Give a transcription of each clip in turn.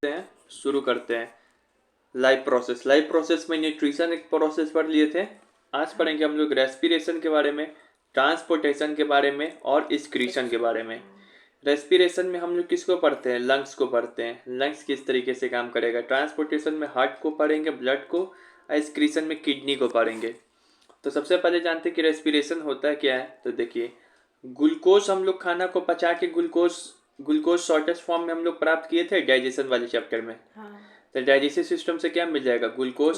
हैं, शुरू करते हैं। लाइफ प्रोसेस में न्यूट्रिशन एक प्रोसेस पढ़ लिए थे। आज पढ़ेंगे हम लोग रेस्पिरेशन के बारे में, ट्रांसपोर्टेशन के बारे में और एक्सक्रीशन के बारे में। रेस्पिरेशन में हम लोग किसको पढ़ते हैं? लंग्स को पढ़ते हैं। लंग्स किस तरीके से काम करेगा। ट्रांसपोर्टेशन में हार्ट को पढ़ेंगे, ब्लड को। एक्सक्रीशन में किडनी को पढ़ेंगे। तो सबसे पहले जानते हैं कि रेस्पिरेशन होता है क्या है। तो देखिए, ग्लूकोज हम लोग खाना को पचा के ग्लूकोज शॉर्टेस्ट फॉर्म में हम लोग प्राप्त किए थे डाइजेशन वाले चैप्टर में। तो डाइजेस्टिव सिस्टम से क्या मिल जाएगा? ग्लूकोज।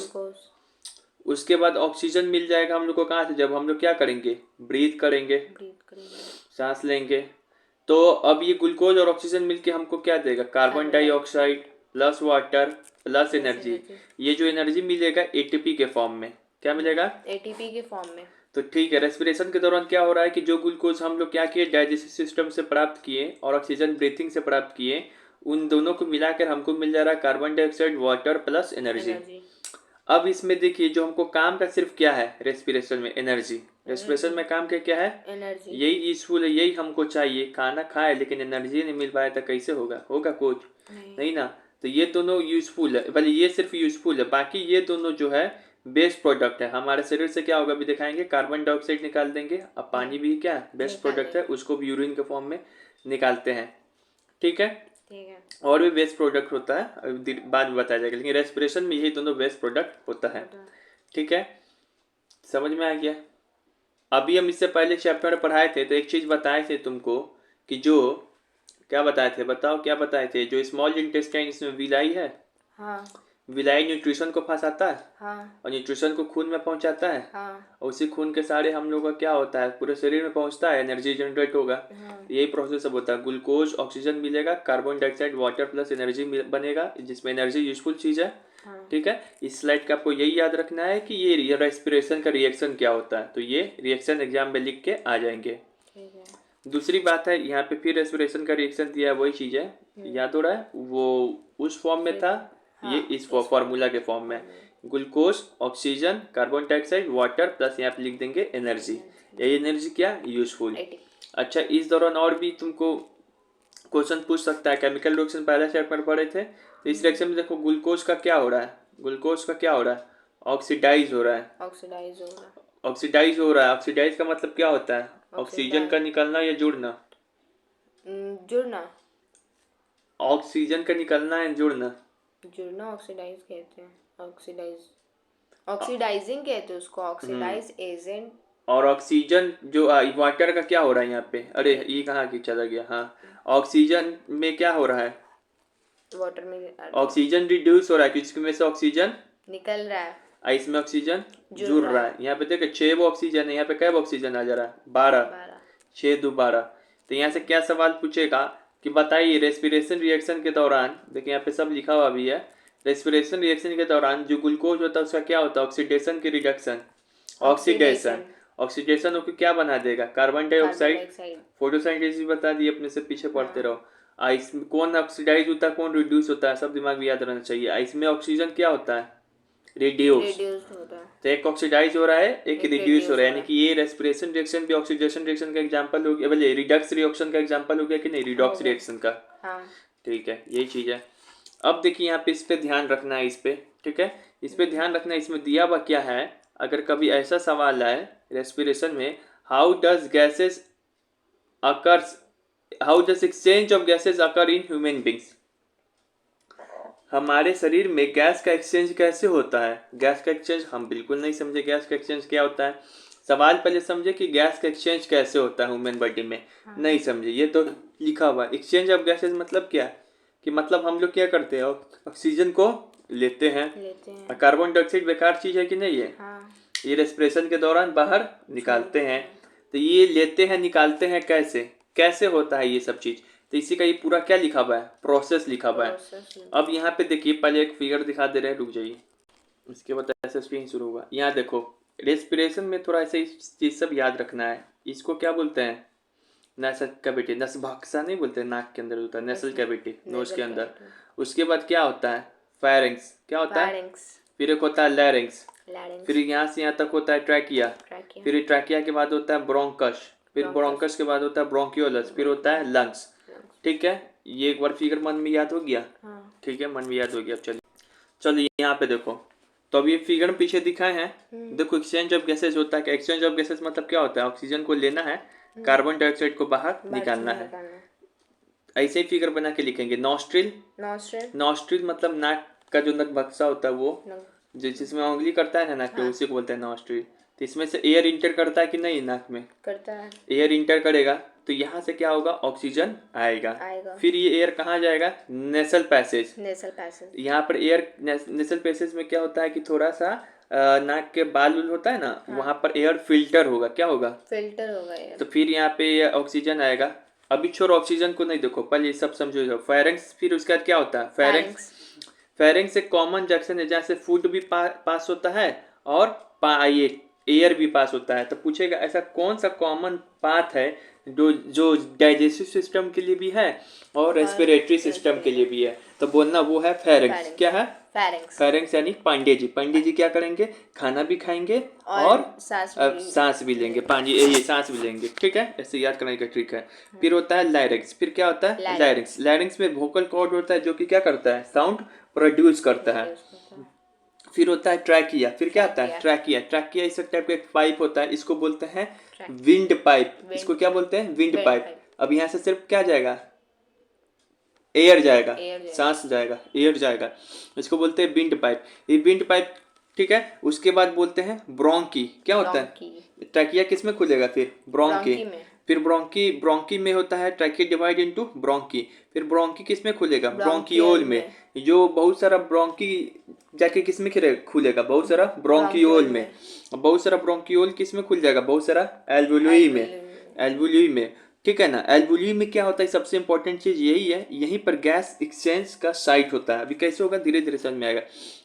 उसके बाद ऑक्सीजन मिल जाएगा हम लोग को कहाँ से? जब हम लोग क्या करेंगे? ब्रीथ करेंगे, सांस लेंगे। तो अब ये ग्लूकोज और ऑक्सीजन मिलके हमको क्या देगा? Carbon dioxide plus water plus energy. ये जो एनर्जी मिलेगा एटीपी के फॉर्म में। क्या मिलेगा? एटीपी के फॉर्म में। तो ठीक है, रेस्पिरेशन के दौरान क्या हो रहा है कि जो ग्लूकोज हम लोग क्या किए? डाइजेस्टिव सिस्टम से प्राप्त किए और ऑक्सीजन ब्रीथिंग से प्राप्त किए, उन दोनों को मिलाकर हमको मिल जा रहा है carbon dioxide, water plus energy. अब इसमें देखिए, जो हमको काम का सिर्फ क्या है रेस्पिरेशन में? एनर्जी। रेस्पिरेशन में काम क्या है? एनर्जी। यही यूजफुल है, यही हमको चाहिए। खाना खाए लेकिन एनर्जी नहीं मिल पाया तो कैसे होगा कुछ नहीं ना। तो ये दोनों यूजफुल है, भले ये सिर्फ यूजफुल है, बाकी ये दोनों जो है बेस्ट प्रोडक्ट है। हमारे शरीर से क्या होगा अभी दिखाएंगे, कार्बन डाइऑक्साइड निकाल देंगे। अब पानी भी क्या बेस्ट प्रोडक्ट है, उसको भी यूरिन के फॉर्म में निकालते हैं। ठीक है, और भी बेस्ट प्रोडक्ट होता है, बाद में बताया जाएगा, लेकिन रेस्पिरेशन में यही दोनों बेस्ट प्रोडक्ट होता है। ठीक है, समझ में आ गया। अभी हम इससे पहले चैप्टर में पढ़ाए थे तो एक चीज बताए थे तुमको कि जो क्या बताए थे, बताओ क्या बताए थे? जो स्मॉल इंटेस्टाइन इसमें विलाई है, हाँ। विलाई न्यूट्रिशन को फंसाता है, हाँ। और न्यूट्रिशन को खून में पहुंचाता है, हाँ। और उसी खून के सारे हम लोग का क्या होता है, पूरे शरीर में पहुंचता है, एनर्जी जनरेट होगा, हाँ। यही प्रोसेस सब होता है। ग्लूकोज, ऑक्सीजन मिलेगा, carbon dioxide, water plus energy बनेगा, जिसमें एनर्जी यूजफुल चीज है, हाँ। ठीक है। इस स्लाइड का आपको यही याद रखना है कि ये रेस्पिरेशन का रिएक्शन क्या होता है। तो ये रिएक्शन एग्जाम में लिख के आ जाएंगे। दूसरी बात है, यहाँ पे फिर रेस्पिरेशन का रिएक्शन दिया है, वही चीज है, याद हो रहा है? वो उस फॉर्म में था, हाँ, ये इस फॉर्मूला के फॉर्म में। Glucose, oxygen, carbon dioxide, water plus यहाँ पे लिख देंगे एनर्जी। ये एनर्जी क्या? यूजफुल। अच्छा, इस दौरान और भी तुमको क्वेश्चन पूछ सकता है। केमिकल रिएक्शन पहले चैप्टर में पढ़े थे, तो इस रिएक्शन में देखो ग्लूकोज का क्या हो रहा है? ग्लूकोज का क्या हो रहा है? ऑक्सीडाइज हो रहा है। ऑक्सीडाइज का मतलब क्या होता है? ऑक्सीजन का निकलना या जुड़ना? जुड़ना। ऑक्सीजन का निकलना या जुड़ना? जुड़ना ऑक्सीडाइज कहते हैं। ऑक्सीडाइजिंग कहते हैं उसको, ऑक्सीडाइज एजेंट। और ऑक्सीजन जो वाटर का क्या हो रहा है यहाँ पे? अरे ये कहाँ की चला गया, हाँ। ऑक्सीजन में क्या हो रहा है? वाटर में ऑक्सीजन रिड्यूस हो रहा है, किसकी में से ऑक्सीजन निकल रहा है, इसमें ऑक्सीजन जुड़ रहा है। यहाँ पे देखो 6 ऑक्सीजन है, यहाँ पे कैब ऑक्सीजन आ जा रहा है? 12। 6 2 12। तो यहाँ से क्या सवाल पूछेगा कि बताइए रेस्पिरेशन रिएक्शन के दौरान, देखिए यहाँ पे सब लिखा हुआ भी है, रेस्पिरेशन रिएक्शन के दौरान जो ग्लूकोज होता है उसका क्या होता है? ऑक्सीडेशन की रिडक्शन, ऑक्सीडेशन होकर क्या बना देगा? Carbon dioxide. फोटोसिंथेसिस बता दिए, अपने से पीछे पढ़ते रहो। इसमें कौन ऑक्सीडाइज होता है, कौन रिड्यूस होता है, सब दिमाग में याद रहना चाहिए। इसमें ऑक्सीजन क्या होता है? रिड्यूस होता है। तो एक ऑक्सीडाइज हो रहा है, एक रिड्यूस हो रहा है, यानी कि ये रेस्पिरेशन रिएक्शन भी ऑक्सीडेशन रिएक्शन का एग्जांपल हो गया, बोले रिडक्स रिएक्शन का एग्जांपल हो गया कि नहीं? रिडॉक्स रिएक्शन का, हाँ। ठीक है, यही चीज है। अब देखिए यहाँ पे इस पे ध्यान रखना है, इस पे, ठीक है, इस पे ध्यान रखना है। इसमें दिया हुआ क्या है, अगर कभी ऐसा सवाल आए रेस्पिरेशन में, how does gases occurs, how does exchange of gases occur in human beings? हमारे शरीर में गैस का एक्सचेंज कैसे होता है? गैस का एक्सचेंज हम बिल्कुल नहीं समझे, गैस का एक्सचेंज क्या होता है। सवाल पहले समझे कि गैस का एक्सचेंज कैसे होता है ह्यूमन बॉडी में, हाँ। नहीं समझे, ये तो लिखा हुआ एक्सचेंज ऑफ गैसेस मतलब क्या कि मतलब हम लोग क्या करते हैं, ऑक्सीजन को लेते हैं। कार्बन डाइऑक्साइड बेकार चीज है कि नहीं है, हाँ। ये रेस्पिरेशन के दौरान बाहर निकालते हैं। तो ये लेते हैं निकालते हैं, कैसे होता है ये सब चीज? तो इसी का ये पूरा क्या लिखा हुआ है? प्रोसेस लिखा हुआ है। अब यहाँ पे देखिए, पहले एक फिगर दिखा दे रहे हैं, रुक जाइए, इसके बाद ऐसे स्क्रीन शुरू होगा। यहाँ देखो, रेस्पिरेशन में थोड़ा ऐसे चीज सब याद रखना है। इसको क्या बोलते हैं? नेसल कैविटी, नस बक्सा नहीं बोलते, नाक के अंदर होता है नेसल कैविटी, नोज के अंदर। उसके बाद क्या होता है? फेरिंग्स। क्या होता है? फिर एक होता है लैरिंग्स, फिर यहाँ से यहाँ तक होता है ट्रैकिया, फिर ट्रैकिया के बाद होता है ब्रोंकस, फिर ब्रोंकस के बाद होता है ब्रोंकियोलस, फिर होता है लंग्स। ठीक है, ये एक बार फिगर मन में याद हो गया, हाँ। ठीक है, मन में याद हो गया। अब चलिए यहाँ पे देखो, तो अब ये फिगर में पीछे दिखाए हैं। देखो एक्सचेंज ऑफ गैसेज होता है। एक्सचेंज ऑफ गैसेज मतलब क्या होता है? ऑक्सीजन को लेना है, कार्बन डाइऑक्साइड को बाहर निकालना है। ऐसे ही फिगर बना के लिखेंगे। नॉस्ट्रिल, नॉस्ट्रिल मतलब नाक का जो नक बक्सा होता है वो, जिसमें उंगली करता है ना नाक पे, उसी को बोलते हैं नॉस्ट्रिल। तो इसमें से एयर इंटर करता है कि नहीं? नाक में करता है। एयर इंटर करेगा तो यहाँ से क्या होगा? ऑक्सीजन आएगा। फिर ये एयर कहाँ जाएगा? Nasal passage. यहाँ पर एयर नेसल पैसेज में क्या होता है कि थोड़ा सा नाक के बाल होता है ना, वहां पर एयर फिल्टर होगा। क्या होगा? फिल्टर होगा एयर। तो फिर यहाँ पे ऑक्सीजन आएगा। अभी छोड़ो ऑक्सीजन को, नहीं देखो पहले ये सब समझो। फेरेंक्स, फिर उसके बाद क्या होता है? फेरेंक्स एक कॉमन जंक्शन है जहाँ से फूड भी पास होता है और ये एयर भी पास होता है। तो पूछेगा ऐसा कौन सा कॉमन पाथ है जो डाइजेस्टिव सिस्टम के लिए भी है और रेस्पिरेटरी सिस्टम के लिए भी है? तो बोलना वो है फेरेंक्स। क्या है? फेरेंक्स यानी पांडे जी क्या करेंगे? खाना भी खाएंगे और सांस भी लेंगे। ये सांस भी लेंगे। ठीक है, ऐसे याद करने का ट्रिक है। फिर होता है लायरिंक्स। फिर क्या होता है? लायरिंक्स। लायरिंक्स में वोकल कॉर्ड होता है जो कि क्या करता है? साउंड प्रोड्यूस करता है। फिर होता है ट्रैकिया। फिर क्या आता है? ट्रैकिया इस टाइप का एक पाइप होता है, इसको बोलते हैं विंड पाइप। इसको क्या बोलते हैं? Wind pipe. अब यहाँ से सिर्फ क्या जाएगा? एयर जाएगा, सांस जाएगा, एयर जाएगा। इसको बोलते हैं विंड पाइप। ये विंड पाइप, ठीक है। उसके बाद बोलते हैं ब्रोंकी। क्या होता है? ट्रैकिया किस में खुलेगा? फिर ब्रोंकी। फिर ब्रोंकी में होता है ट्रैकिया डिवाइड इनटू ब्रोंकी। फिर ब्रोंकी किस में खुलेगा? ब्रोंकियोल में। जो बहुत सारा ब्रोंकी जाके किस में खुलेगा? बहुत सारा ब्रोंकियोल में। बहुत सारा ब्रोंकियोल किस में खुल जाएगा? बहुत सारा एल्वुली में। ठीक है ना। एल्वुली में क्या होता है? सबसे इंपॉर्टेंट चीज यही है, यहीं पर गैस एक्सचेंज का साइट होता है। अभी कैसे होगा धीरे धीरे समझ में आएगा।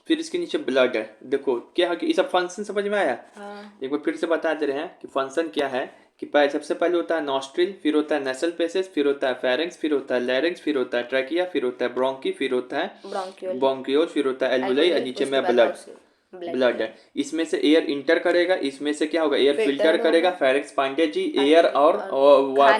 फिर इसके नीचे ब्लड है। देखो क्या है कि ये सब फंक्शन समझ में आया? एक बार फिर से बता दे रहे हैं कि फंक्शन क्या है। कि सबसे पहले होता है नॉस्ट्रिल, फिर होता है नेसल पैसेज, फिर होता है फेरेंक्स, फिर होता है लैरिंक्स, फिर होता है ट्रैकिया, फिर होता है ब्रोंकी, फिर होता है ब्रोंकियोल, फिर होता है एल्वुलाई और नीचे में ब्लड है। इसमें से एयर इंटर करेगा, इसमें से क्या होगा? एयर फिल्टर करेगा। फेरेंक्स पांडे जी एयर और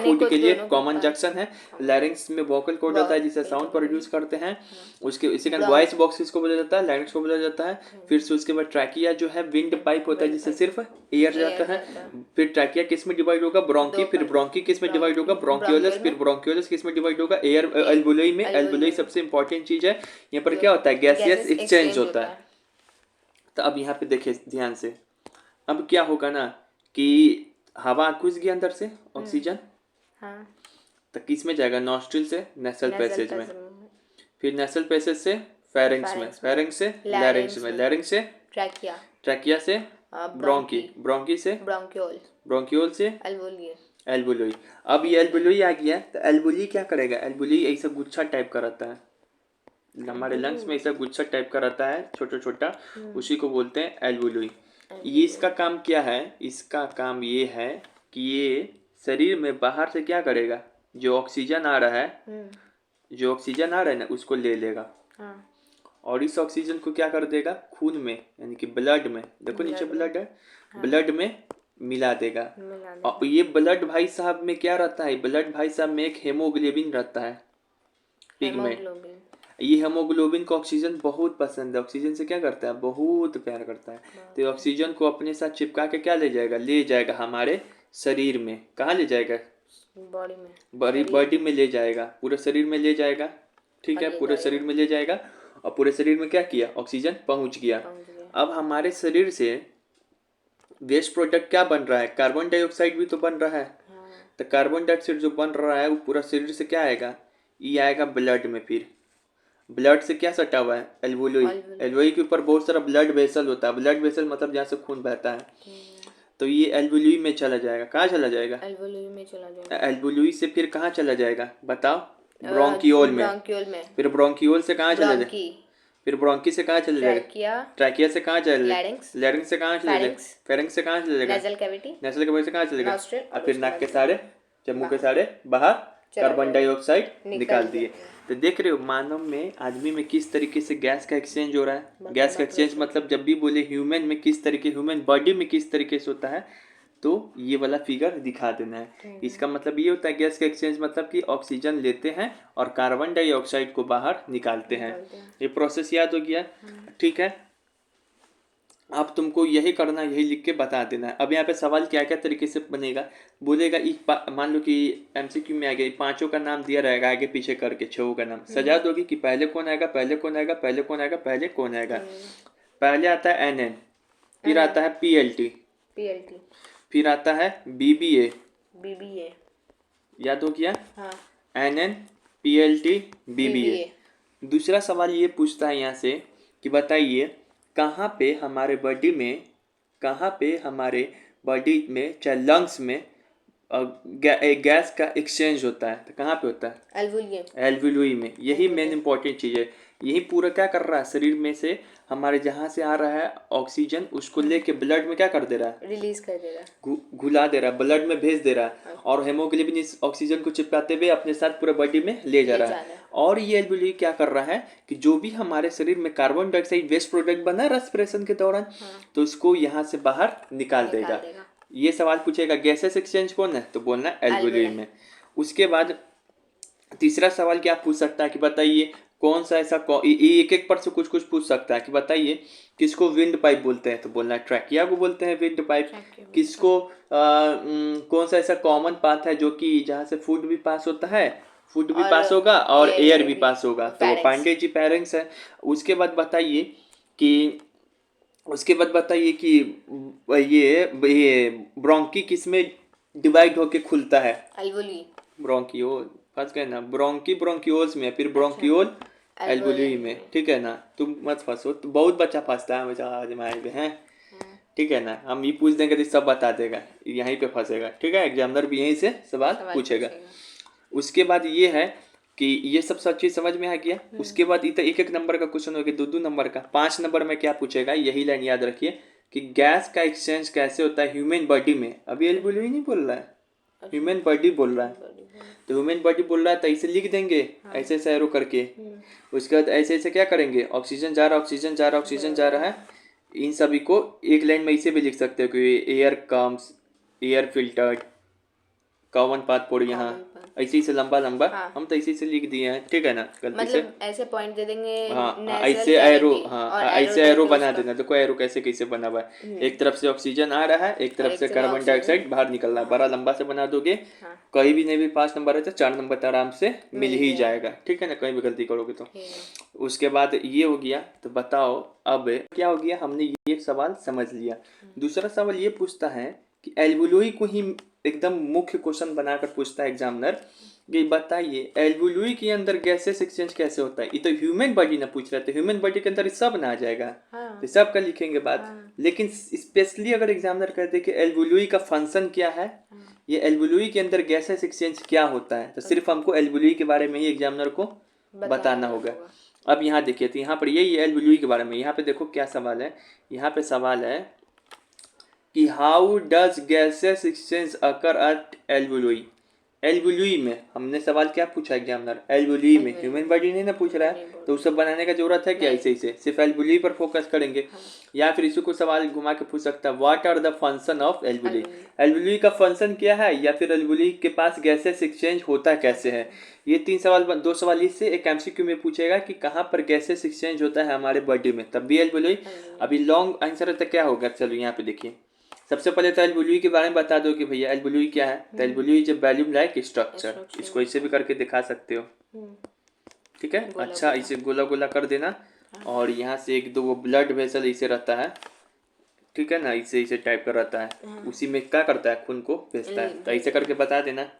फूड के लिए कॉमन जंक्शन है। लैरिंक्स में वोकल कॉर्ड होता है जिससे साउंड प्रोड्यूस करते हैं। उसके सेकंड वॉइस बॉक्स इसको बोला जाता है, लैरिंक्स को बोला जाता है। फिर से उसके बाद ट्रैकिया जो है विंड पाइप होता है जिससे सिर्फ एयर जाता है। फिर ट्रैकिया किस में डिवाइड होगा? ब्रोंकी। फिर ब्रोंकी किस में डिवाइड होगा? ब्रोंकियोलस। फिर ब्रोंकियोलस किस में डिवाइड होगा? एयर एल्वुलाई में। एल्वुलाई सबसे इंपॉर्टेंट चीज है। यहाँ पर क्या होता है? गैसियस एक्सचेंज होता है। तो अब यहाँ पे देखिए ध्यान से, अब क्या होगा ना कि हवा घुस गया अंदर से, ऑक्सीजन। तो किस में जाएगा? नॉस्ट्रिल से नेसल पैसेज में, फिर नेसल पैसेज से फेरेंक्स में, फेरेंक्स से लैरिंक्स में, लैरिंक्स से ट्रैकिया से ब्रोंकी, ब्रोंकी से ब्रोंकियोल से एल्वुलाई। अब ये एल्वुलाई आ गया तो एल्वुलाई क्या करेगा? एल्वुलाई ऐसा गुच्छा टाइप का रहता है हमारे लंग्स में, ऐसा गुच्छा टाइप का रहता है छोटा छोटा, उसी को बोलते हैं एल्वुलाई। ये इसका काम क्या है? इसका काम ये है कि ये शरीर में बाहर से क्या करेगा? जो ऑक्सीजन आ रहा है ना, उसको ले लेगा। और इस ऑक्सीजन को क्या कर देगा? खून में यानी कि ब्लड में, देखो नीचे ब्लड है, ब्लड में मिला देगा। और ये ब्लड भाई साहब में क्या रहता है? ब्लड भाई साहब में एक हेमोग्लोबिन रहता है, पिगमेंट। ये हेमोग्लोबिन को ऑक्सीजन बहुत पसंद है। ऑक्सीजन से क्या करता है? बहुत प्यार करता है। तो ऑक्सीजन को अपने साथ चिपका के क्या ले जाएगा हमारे शरीर में। कहाँ ले जाएगा? बॉडी में ले जाएगा, पूरे शरीर में ले जाएगा। ठीक है, पूरे शरीर में ले जाएगा। और पूरे शरीर में क्या किया? ऑक्सीजन पहुंच गया। अब हमारे शरीर से वेस्ट प्रोडक्ट क्या बन रहा है? कार्बन डाइऑक्साइड भी तो बन रहा है। तो कार्बन डाइऑक्साइड जो बन रहा है वो पूरा शरीर से क्या आएगा? ये आएगा ब्लड में। फिर ब्लड से क्या सटा हुआ है? एल्वुलाई के ऊपर बहुत सारा ब्लड वेसल होता है। ब्लड वेसल मतलब जहाँ से खून बहता है। तो ये एल्वुलाई में चला जाएगा। कहाँ चला जाएगा? एल्वुलाई से फिर कहाँ चला जाएगा बताओ? ब्रोंकियोल में। फिर ब्रोंकियोल से कहाँ चला जाएगा? फिर ब्रोंकी से कहाँ चला जाएगा? ट्रैकिया से कहाँ चला जाएगा? लैरिंक्स से कहाँ चला जाएगा? फेरेंक्स से कहाँ चला जाएगा? नेसल कैविटी से कहाँ चलेगा? और फिर नाक के सारे, मुंह के सारे बाहर कार्बन डाइऑक्साइड निकाल दिए। तो देख रहे हो मानव में, आदमी में किस तरीके से गैस का एक्सचेंज हो रहा है। गैस का एक्सचेंज मतलब जब भी बोले ह्यूमन में किस तरीके, ह्यूमन बॉडी में किस तरीके से होता है, तो ये वाला फिगर दिखा देना है। इसका मतलब ये होता है गैस का एक्सचेंज मतलब कि ऑक्सीजन लेते हैं और कार्बन डाइऑक्साइड को बाहर निकालते हैं। ये प्रोसेस याद हो गया, ठीक है। अब तुमको यही करना, यही लिख के बता देना है। अब यहाँ पे सवाल क्या क्या तरीके से बनेगा, बोलेगा मान लो कि एमसीक्यू में आ गया, पांचों का नाम दिया रहेगा आगे पीछे करके, छह का नाम सजा दोगी कि पहले कौन आएगा, पहले कौन आएगा, पहले कौन आएगा, पहले कौन आएगा। पहले आता है एनएन, फिर आता है पीएलटी, फिर आता है बीबीए, याद हो गया। NN, PLT, BBA. दूसरा सवाल ये पूछता है यहाँ से कि बताइए कहाँ पे हमारे बॉडी में, चाहे लंग्स में गैस का एक्सचेंज होता है, तो कहाँ पे होता है? एल्वुलई में। यही मेन इंपॉर्टेंट चीज़ है। यही पूरा क्या कर रहा है, शरीर में से हमारे जहाँ से आ रहा है ऑक्सीजन, उसको लेके ब्लड में क्या कर दे रहा है, रिलीज कर दे रहा है, घुला दे रहा है, ब्लड में भेज दे रहा है, और हेमोग्लोबिन इस ऑक्सीजन को चिपकाते हुए अपने साथ पूरे बॉडी में ले जा रहा है। और ये एल्वुलई क्या कर रहा है कि जो भी हमारे शरीर में कार्बन डाइऑक्साइड वेस्ट प्रोडक्ट बना है रेस्पिरेशन के दौरान, तो उसको यहाँ से बाहर निकाल देगा। ये सवाल पूछेगा गैसेस एक्सचेंज कौन है, तो बोलना एल्वुलई में। उसके बाद तीसरा सवाल क्या पूछ सकता है कि बताइए कौन सा ऐसा, एक एक पर से कुछ कुछ पूछ सकता है कि बताइए किसको विंड पाइप बोलते हैं, तो बोलना है ट्रैकिया को बोलते हैं विंड पाइप। किसको कौन सा ऐसा कॉमन पाथ है जो कि जहाँ से फूड भी पास होता है, फूड भी पास होगा और एयर भी पास होगा, तो वो पांडे जी पैरेंट्स है। उसके बाद बताइए कि ये ब्रोंकी किस में डिवाइड होके खुलता है, ब्रोंकियोल, फंस गए ना, ब्रोंकियोल्स में, फिर ब्रोंकियोल एल्वुलई में, ठीक है ना। तुम मत फंसो, तो बहुत बच्चा फंसता है हमेशा आजमाए में है, ठीक है ना। हम ये पूछ देंगे तो सब बता देगा, यहीं पे फंसेगा, ठीक है। एग्जामिनर भी यहीं से सवाल पूछेगा। उसके बाद ये है कि ये सब चीज समझ में आ गया। उसके बाद एक एक नंबर का क्वेश्चन हो गया, दो नंबर का। 5 नंबर में क्या पूछेगा, यही लाइन याद रखिए कि गैस का एक्सचेंज कैसे होता है ह्यूमन बॉडी में। अभी एल्वुलई नहीं बोल रहा है, ह्यूमन बॉडी बोल रहा है। तो ह्यूमन बॉडी बोल रहा है तो ऐसे लिख देंगे, ऐसे ऐसे एरो करके। उसके बाद ऐसे ऐसे क्या करेंगे, ऑक्सीजन जा रहा है, ऑक्सीजन जा रहा है, ऑक्सीजन जा रहा है। इन सभी को एक लाइन में ऐसे भी लिख सकते हो कि air comes, air filtered, common path पोड़ यहाँ, ऐसे से लंबा हम तो ऐसे से लिख दिए हैं, ठीक है ना। गलती से ऐसे पॉइंट दे देंगे, ऐसे एरो, ऐसे एरो बना देना। देखो एरो कैसे कैसे बना हुआ है, एक तरफ से ऑक्सीजन आ रहा है, एक तरफ से कार्बन डाइऑक्साइड बाहर निकल रहा है। बड़ा लंबा से बना दोगे, कहीं भी नहीं भी 5 नंबर है तो 4 नंबर तो आराम से मिल ही जाएगा, ठीक है ना, कहीं भी गलती करोगे तो। उसके बाद ये हो गया, तो बताओ अब क्या हो गया, हमने ये सवाल समझ लिया। दूसरा सवाल ये पूछता है कि एल्वुलई को ही एकदम मुख्य क्वेश्चन बनाकर पूछता है एग्जामिनर कि बताइए एल्वुलई के अंदर गैसेस एक्सचेंज कैसे होता है। ये तो ह्यूमन बॉडी ना पूछ रहा है, तो ह्यूमन बॉडी के अंदर सब ना आ जाएगा, तो सब का लिखेंगे बात। लेकिन स्पेशली अगर एग्जामिनर कहते हैं कि एल्वुलई का फंक्शन क्या है, ये एल्वुलई के अंदर गैसेस एक्सचेंज क्या होता है, तो सिर्फ हमको एल्वुलई के बारे में ही एग्जामिनर को बताना होगा। अब यहाँ देखिए, तो यहाँ पर यही एल्वुलई के बारे में, यहाँ पे देखो क्या सवाल है। यहाँ पे सवाल है कि how does gases exchange occur at alveoli. Alveoli में हमने सवाल क्या पूछा एग्जामिनर, एल्वुलई में, ह्यूमन बॉडी नहीं ना पूछ रहा है, तो उस सब बनाने का जरूरत है क्या, ऐसे ही सिर्फ एल्वुलई पर फोकस करेंगे। या फिर इसी को सवाल घुमा के पूछ सकता है what are the function of alveoli, alveoli का फंक्शन क्या है, या फिर एल्वुलई के पास गैसेस एक्सचेंज होता कैसे है। ये 3 सवाल, 2 सवाल इससे, एक एमसीक्यू में पूछेगा कि कहाँ पर गैसेस एक्सचेंज होता है हमारे बॉडी में, तब भी एल्वुलई। अभी लॉन्ग आंसर है तो क्या होगा, चलो यहाँ पे देखिए। सबसे पहले तो एल्वुलई के बारे में बता दो कि भैया एल्वुलई क्या है। तो एल्वुलई इज वैल्यूम लाइक स्ट्रक्चर, इसको ऐसे भी करके दिखा सकते हो, ठीक है। अच्छा, इसे गोला गोला कर देना, और यहाँ से एक दो वो ब्लड वेसल इसे रहता है, ठीक है ना, इसे इसे टाइप कर रहता है, उसी में क्या करता है, खून को भेजता है। तो ऐसे करके बता देना।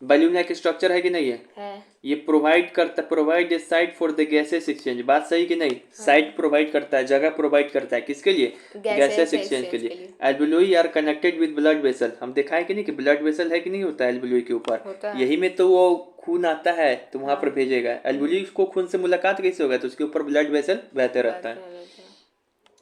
वैल्यूम लाइक स्ट्रक्चर है कि नहीं है, ये provide a site for the gases exchange. बात सही कि नहीं, साइट प्रोवाइड करता है, जगह प्रोवाइड करता है, किसके लिए, गैसेस एक्सचेंज के लिए। Alveoli are connected with blood vessel, हम देखा है कि नहीं कि ब्लड वेसल है कि नहीं होता है एल्वुलई के ऊपर, यही में तो वो खून आता है तो वहां पर भेजेगा। एल्वुलई को खून से मुलाकात कैसे होगा, तो उसके ऊपर ब्लड वेसल बहते रहता है।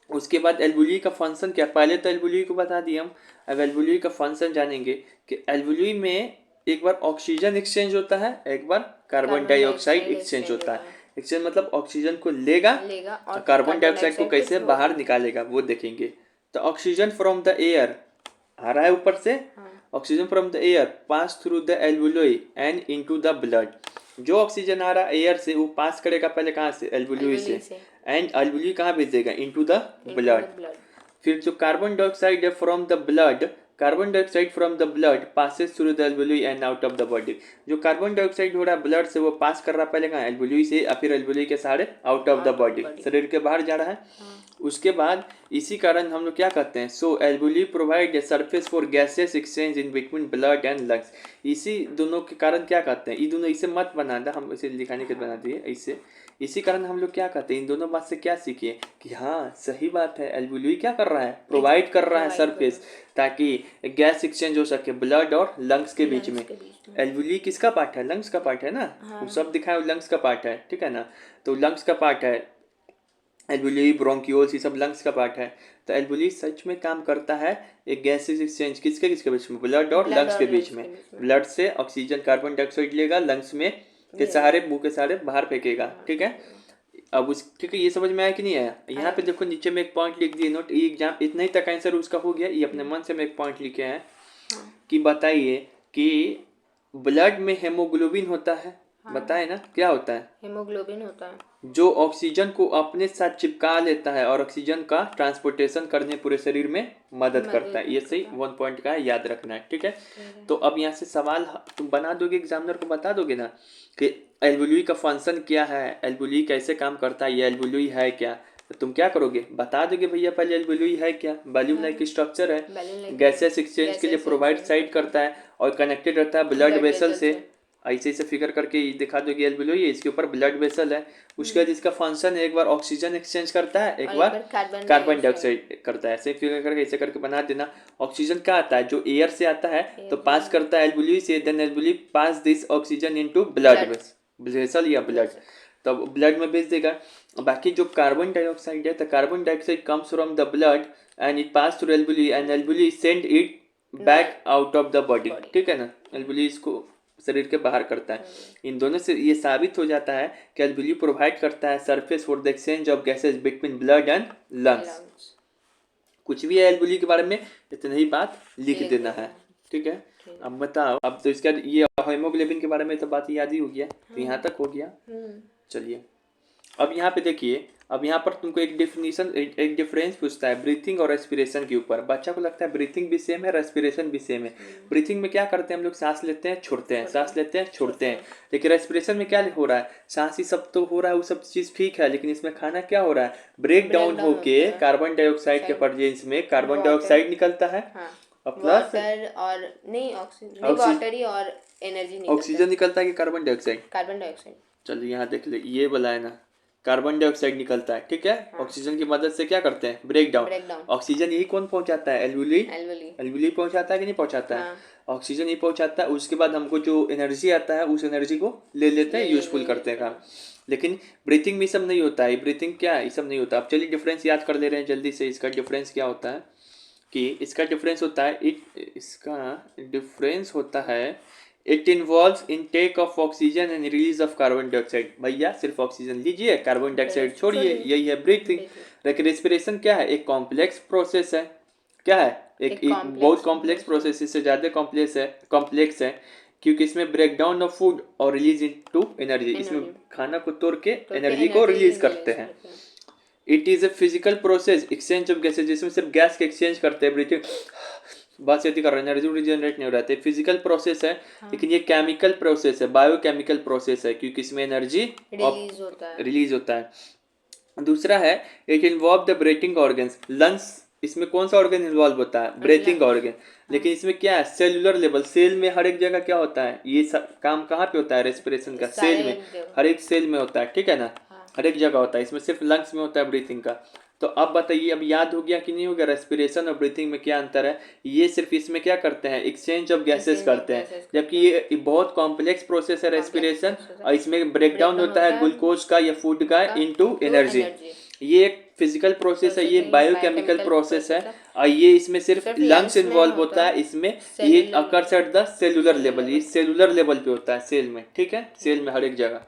उसके बाद एल्वुलई का फंक्शन क्या, पहले तो एल्वुलई को बता दिए हम, अब एल्वुलई का फंक्शन जानेंगे कि एल्वुलई में एक बार ऑक्सीजन एक्सचेंज होता है, एक बार कार्बन डाइऑक्साइड एक्सचेंज होता है। एक्सचेंज मतलब ऑक्सीजन को लेगा और कार्बन डाइऑक्साइड को कैसे बाहर निकालेगा वो देखेंगे। तो ऑक्सीजन फ्रॉम द एयर आ रहा है ऊपर से, हाँ oxygen from the air pass through the alveoli and into the blood. जो ऑक्सीजन आ रहा है एयर से वो पास करेगा पहले कहाँ से, एल्वुलोई एल्वुली से, से एंड एल्वुलोई कहाँ भेजेगा, into the into blood. The blood. फिर जो कार्बन डाइऑक्साइड है from the blood, carbon dioxide from the blood passes through the alveoli and out of the body. जो कार्बन डाइऑक्साइड हो रहा है ब्लड से वो पास कर रहा है पहले कहाँ, एल्वुलोई से, या फिर एल्वुलोई के सहारे आउट ऑफ द बॉडी, शरीर के बाहर जा रहा है। हाँ उसके बाद इसी कारण हम लोग क्या कहते हैं, so alveoli provide a surface for gases exchange in between blood and lungs. इसी दोनों के कारण क्या कहते हैं, ये दोनों इसे मत बनाना, हम इसे लिखाने के बना दिए ऐसे। इसी कारण हम लोग क्या कहते हैं, इन दोनों बात से क्या सीखिए कि हाँ सही बात है, एल्वुली क्या कर रहा है, प्रोवाइड कर रहा है सरफेस, ताकि गैस एक्सचेंज हो सके ब्लड और लंग्स के बीच में। एल्वुली किसका पार्ट है, लंग्स का पार्ट है ना, वो सब दिखाया लंग्स का पार्ट है, ठीक है ना। तो लंग्स का पार्ट है एल्वुली, ब्रोंक्यूल्स, ये सब लंग्स का पार्ट है। तो एल्वुली सच में काम करता है एक गैसेस एक्सचेंज किसके किसके बीच में, ब्लड और लंग्स के बीच में। ब्लड से ऑक्सीजन कार्बन डाइऑक्साइड लेगा, लंग्स में के सहारे, मुंह के सहारे बाहर फेंकेगा, ठीक है। अब उस, ठीक है, ये समझ में आया कि नहीं आया। यहाँ पे देखो नीचे में एक पॉइंट लिख दिए नोट, ये एग्जाम इतना ही तक आंसर उसका हो गया। ये अपने मन से मैं एक पॉइंट लिखे हैं कि बताइए कि ब्लड में हेमोग्लोबिन होता है, बताए ना क्या होता है, हेमोग्लोबिन होता है जो ऑक्सीजन को अपने साथ चिपका लेता है और ऑक्सीजन का ट्रांसपोर्टेशन करने पूरे शरीर में मदद करता है। ये सही 1 पॉइंट का है, याद रखना है, ठीक है। तो अब यहाँ से सवाल तुम बना दोगे, एग्जामिनर को बता दोगे ना कि एल्वुली का फंक्शन क्या है, एल्वुली कैसे काम करता है, ये एल्वुली है क्या। तो तुम क्या करोगे, बता दोगे भैया पहले एल्वुली है क्या, बैलून लाइक स्ट्रक्चर है, गैसेस एक्सचेंज के लिए प्रोवाइड साइड करता है और कनेक्टेड रहता है ब्लड वेसल से। ऐसे ऐसे फिगर करके दिखा दोगे एल्वुलोई है, इसके ऊपर ब्लड वेसल है। उसके बाद इसका फंक्शन है, एक बार ऑक्सीजन एक्सचेंज करता है, एक बार कार्बन डाइऑक्साइड करता है। ऐसे फिगर करके ऐसे करके बना देना। ऑक्सीजन क्या आता है, जो एयर से आता है तो पास करता है एल्वुलोई से, then alveoli pass this oxygen into blood vessel या ब्लड, तब ब्लड में भेज देगा। बाकी जो कार्बन डाइऑक्साइड है, तो carbon dioxide comes from the blood and it pass through alveoli and alveoli send it back out of the body, ठीक है ना। एल्वुलोई इसको शरीर के बाहर करता है। इन दोनों से ये साबित हो जाता है कि एल्वुली प्रोवाइड करता है surface for the exchange of gases between blood and lungs. कुछ भी है एल्वुली के बारे में इतना ही बात लिख देना है, ठीक है। अब बताओ, अब तो इसका ये हेमोग्लोबिन के बारे में तो बात याद ही हो गया, तो यहाँ तक हो गया। चलिए अब यहाँ पे देखिए, अब यहाँ पर तुमको एक डेफिनेशन, एक डिफरेंस पूछता है ब्रीथिंग और रेस्पिरेशन के ऊपर। बच्चा को लगता है ब्रीथिंग भी सेम है, रेस्पिरेशन भी सेम है। ब्रीथिंग में क्या करते हैं हम लोग, सांस लेते हैं छोड़ते हैं, सांस लेते हैं छोड़ते हैं। लेकिन रेस्पिरेशन में क्या हो रहा है, सांस ही सब तो हो रहा है, वो सब चीज़ ठीक है, लेकिन इसमें खाना क्या हो रहा है, ब्रेक डाउन होके कार्बन डाइऑक्साइड के प्रेजेंस में कार्बन डाइऑक्साइड निकलता है प्लस और नहीं ऑक्सीजन, वाटर ही और एनर्जी निकलता है। ऑक्सीजन निकलता है कि कार्बन डाइऑक्साइड, कार्बन डाइऑक्साइड। चलिए यहाँ देख ले, ये वाला है ना, कार्बन डाइऑक्साइड निकलता है, ठीक है। ऑक्सीजन की मदद से क्या करते हैं, ब्रेक डाउन। ऑक्सीजन यही कौन पहुंचाता है, एल्वुली पहुंचाता है कि नहीं पहुंचाता है, ऑक्सीजन ही पहुंचाता है। उसके बाद हमको जो एनर्जी आता है उस एनर्जी को ले लेते हैं, यूजफुल करते हैं काम। लेकिन ब्रीथिंग में सब नहीं होता है, ब्रीथिंग क्या है, ये सब नहीं होता। अब चलिए डिफरेंस याद कर ले रहे हैं जल्दी से। इसका डिफरेंस क्या होता है कि इसका डिफरेंस होता है, it involves intake of oxygen and release of carbon dioxide. भैया सिर्फ ऑक्सीजन लीजिए, कार्बन डाइऑक्साइड छोड़िए, यही है ब्रीथिंग। लेकिन रेस्पिरेशन क्या है, एक कॉम्प्लेक्स प्रोसेस है। क्या है, एक बहुत कॉम्प्लेक्स प्रोसेस, इससे ज़्यादा कॉम्प्लेक्स है क्योंकि इसमें ब्रेक डाउन ऑफ फूड और रिलीज इनटू एनर्जी, इसमें खाना को तोड़ के एनर्जी को रिलीज करते हैं। It is a physical process exchange of gases, जिसमें सिर्फ गैस के एक्सचेंज करते हैं, ब्रीथिंग बस यदि कर रहे हैं, एनर्जी रिजनरेट नहीं हो रहा है। फिजिकल प्रोसेस है, लेकिन ये केमिकल प्रोसेस है, बायोकेमिकल प्रोसेस है, क्योंकि इसमें एनर्जी रिलीज होता है। दूसरा है, it involve the breathing organs, lungs, इसमें कौन सा ऑर्गन इन्वॉल्व होता है, ब्रीथिंग ऑर्गन। लेकिन इसमें क्या है, सेलुलर लेवल, सेल में हर एक जगह क्या होता है, ये काम कहाँ पे होता है रेस्पिरेशन का, सेल में, हर एक सेल में होता है, ठीक है ना, हर एक जगह होता है। इसमें सिर्फ लंग्स में होता है ब्रीथिंग का। तो अब बताइए, अब याद हो गया कि नहीं हो गया, रेस्पिरेशन और ब्रीथिंग में क्या अंतर है। ये सिर्फ इसमें क्या करते हैं, एक्सचेंज ऑफ गैसेस करते हैं, जबकि ये बहुत कॉम्प्लेक्स प्रोसेस है रेस्पिरेशन, और इसमें ब्रेकडाउन होता है ग्लूकोज का या फूड का इनटू एनर्जी। ये एक फिजिकल प्रोसेस है, ये बायोकेमिकल प्रोसेस है, और ये इसमें सिर्फ लंग्स इन्वॉल्व होता है। इसमें ये occurs at the cellular level, ये सेलुलर लेवल पे होता है, सेल में, ठीक है, सेल में हर एक जगह।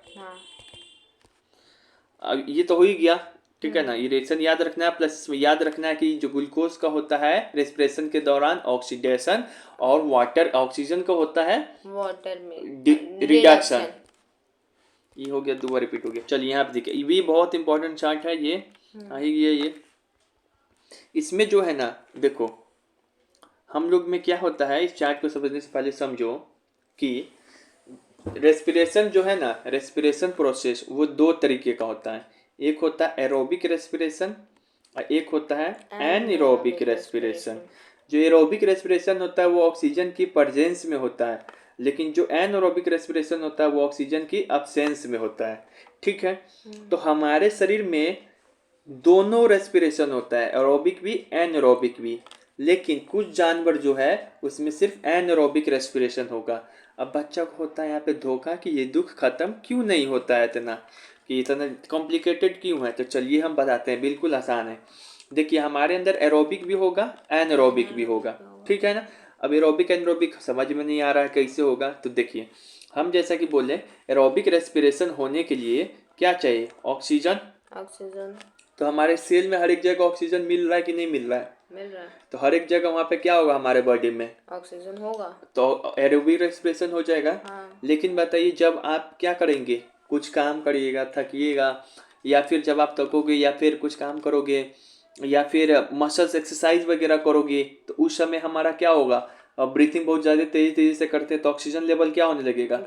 अब ये तो हो ही गया, ठीक है ना। ये रिएक्शन याद रखना है, प्लस इसमें याद रखना है कि जो ग्लूकोज का होता है रेस्पिरेशन के दौरान ऑक्सीडेशन, और वाटर ऑक्सीजन का होता है वाटर में रिडक्शन। ये हो गया, 2 बार रिपीट हो गया। चलिए यहाँ पे देखिए, ये भी बहुत इंपॉर्टेंट चार्ट है ये। ये इसमें जो है ना, देखो हम लोग में क्या होता है, इस चार्ट को समझने से पहले समझो कि रेस्पिरेशन जो है ना, रेस्पिरेशन प्रोसेस वो 2 तरीके का होता है। एक होता है एरोबिक रेस्पिरेशन और एक होता है एनएरोबिक रेस्पिरेशन। जो एरोबिक रेस्पिरेशन होता है वो ऑक्सीजन की प्रेजेंस में होता है, लेकिन जो एनएरोबिक रेस्पिरेशन होता है वो ऑक्सीजन की अब्सेंस में होता है। ठीक है, तो हमारे शरीर में दोनों रेस्पिरेशन होता है, एरोबिक भी एनएरोबिक भी, लेकिन कुछ जानवर जो है उसमें सिर्फ एनएरोबिक रेस्पिरेशन होगा। अब बच्चा को होता है यहाँ पे धोखा कि ये दुख खत्म क्यों नहीं होता है इतना, कि इतना कॉम्प्लिकेटेड क्यों है। तो चलिए हम बताते हैं, बिल्कुल आसान है। देखिए हमारे अंदर एरोबिक भी होगा एनएरोबिक भी होगा, ठीक है ना। अब एरोबिक एनएरोबिक समझ में नहीं आ रहा है कैसे होगा, तो देखिए हम जैसा कि बोले एरोबिक रेस्पिरेशन होने के लिए क्या चाहिए, ऑक्सीजन। तो हमारे सेल में हर एक जगह ऑक्सीजन मिल रहा है कि नहीं मिल रहा है, मिल रहा है। तो हर एक जगह वहाँ पे क्या होगा, हमारे बॉडी में ऑक्सीजन होगा, तो एरोबिक रेस्पिरेशन हो जाएगा। हाँ। लेकिन बताइए जब आप क्या करेंगे, कुछ काम करिएगा, थकिएगा, या फिर जब आप थकोगे या फिर कुछ काम करोगे या फिर मसल्स एक्सरसाइज वगैरह करोगे, तो उस समय हमारा क्या होगा, ब्रीथिंग बहुत ज़्यादा तेजी से करते हैं तो ऑक्सीजन लेवल क्या होने लगेगा,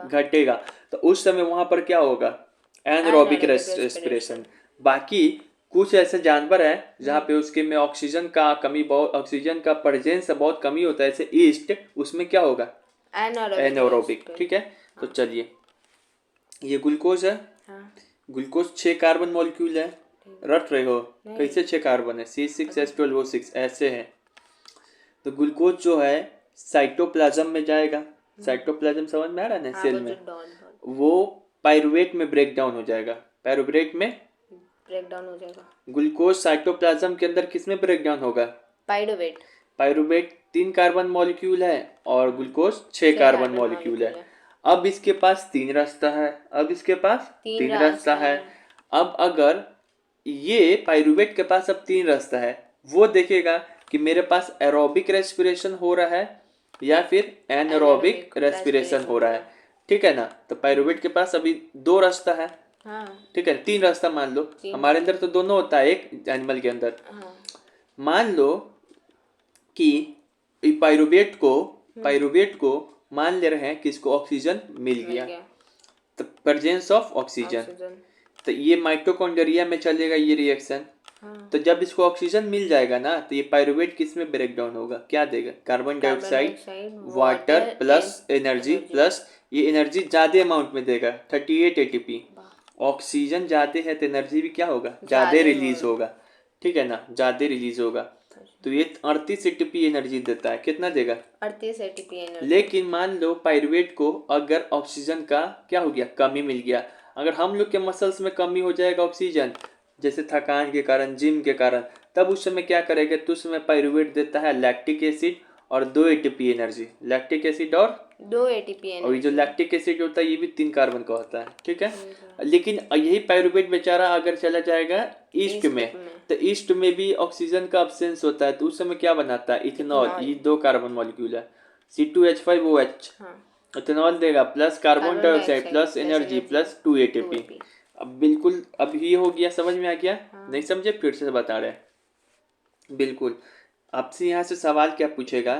घटेगा। तो उस समय वहाँ पर क्या होगा, एनएरोबिक रेस्पिरेशन। बाकी कुछ ऐसे जानवर हैं जहाँ पे उसके में ऑक्सीजन का कमी, बहुत ऑक्सीजन का प्रेजेंस बहुत कमी होता है, जैसे ईस्ट, उसमें क्या होगा, एनएरोबिक। ठीक है, तो चलिए ये ग्लूकोज है, ग्लूकोज 6 कार्बन मॉलिक्यूल है, रट रहे हो कैसे 6 कार्बन है, C6H12O6 ऐसे है। तो ग्लूकोज जो है साइटोप्लाज्म में जाएगा, साइटोप्लाज्म समझ में आ रहा है ना, सेल में, वो पायरुवेट में ब्रेक डाउन हो जाएगा, पायरुवेट में ब्रेक डाउन हो जाएगा। ग्लूकोज साइटोप्लाज्म के अंदर किस में ब्रेक डाउन होगा, पायरुवेट। पायरुवेट 3 कार्बन मॉलिक्यूल है और ग्लूकोज 6 कार्बन मॉलिक्यूल है। अब इसके पास 3 रास्ता है, अब इसके पास 3 रास्ता है। अब अगर ये पायरुवेट के पास अब 3 रास्ता है, वो देखेगा कि मेरे पास एरोबिक रेस्पिरेशन हो रहा है या फिर एनएरोबिक रेस्पिरेशन हो रहा है, ठीक है ना। तो पायरुवेट के पास अभी 2 रास्ता है, ठीक है, 3 रास्ता मान लो, हमारे अंदर तो दोनों होता है एक एनिमल के अंदर। मान लो कि पायरुवेट को मान ले रहे हैं कि इसको ऑक्सीजन मिल गया, तो प्रेजेंस ऑफ ऑक्सीजन, तो ये माइटोकॉन्ड्रिया में चलेगा ये रिएक्शन। तो जब इसको ऑक्सीजन मिल जाएगा ना, तो ये पायरुवेट किस में ब्रेक डाउन होगा, क्या देगा, carbon dioxide, water plus energy, plus ये एनर्जी ज्यादा अमाउंट में देगा 38 ATP। ऑक्सीजन ज्यादा है तो एनर्जी भी क्या होगा, ज्यादा रिलीज होगा, ठीक है ना, ज्यादा रिलीज होगा। तो ये 38 ATP एनर्जी देता है, कितना देगा, 38 ATP एनर्जी। लेकिन मान लो पायरुवेट को अगर ऑक्सीजन का क्या हो गया, कमी मिल गया, अगर हम लोग के मसल्स में कमी हो जाएगा ऑक्सीजन, जैसे थकान के कारण, जिम के कारण, तब उस समय क्या करेगा, तो उस समय पायरुवेट देता है लैक्टिक एसिड और 2 ATP एनर्जी, लैक्टिक एसिड और 2 ATP एनर्जी। और ये जो लैक्टिक एसिड होता है ये भी 3 कार्बन का होता है, ठीक है। लेकिन यही पायरुवेट बेचारा अगर चला जाएगा ईस्ट में, तो ईस्ट में भी ऑक्सीजन का अब्सेंस होता है, तो उस समय क्या बनाता है, इथेनॉल, ये 2 कार्बन मॉलिक्यूल है, C2H5OH, इथेनॉल देगा, plus carbon dioxide plus energy plus 2 ATP। अब बिल्कुल, अब ये हो गया, समझ में आ गया, नहीं समझे फिर से बता रहे। बिल्कुल, आपसे यहाँ से सवाल क्या पूछेगा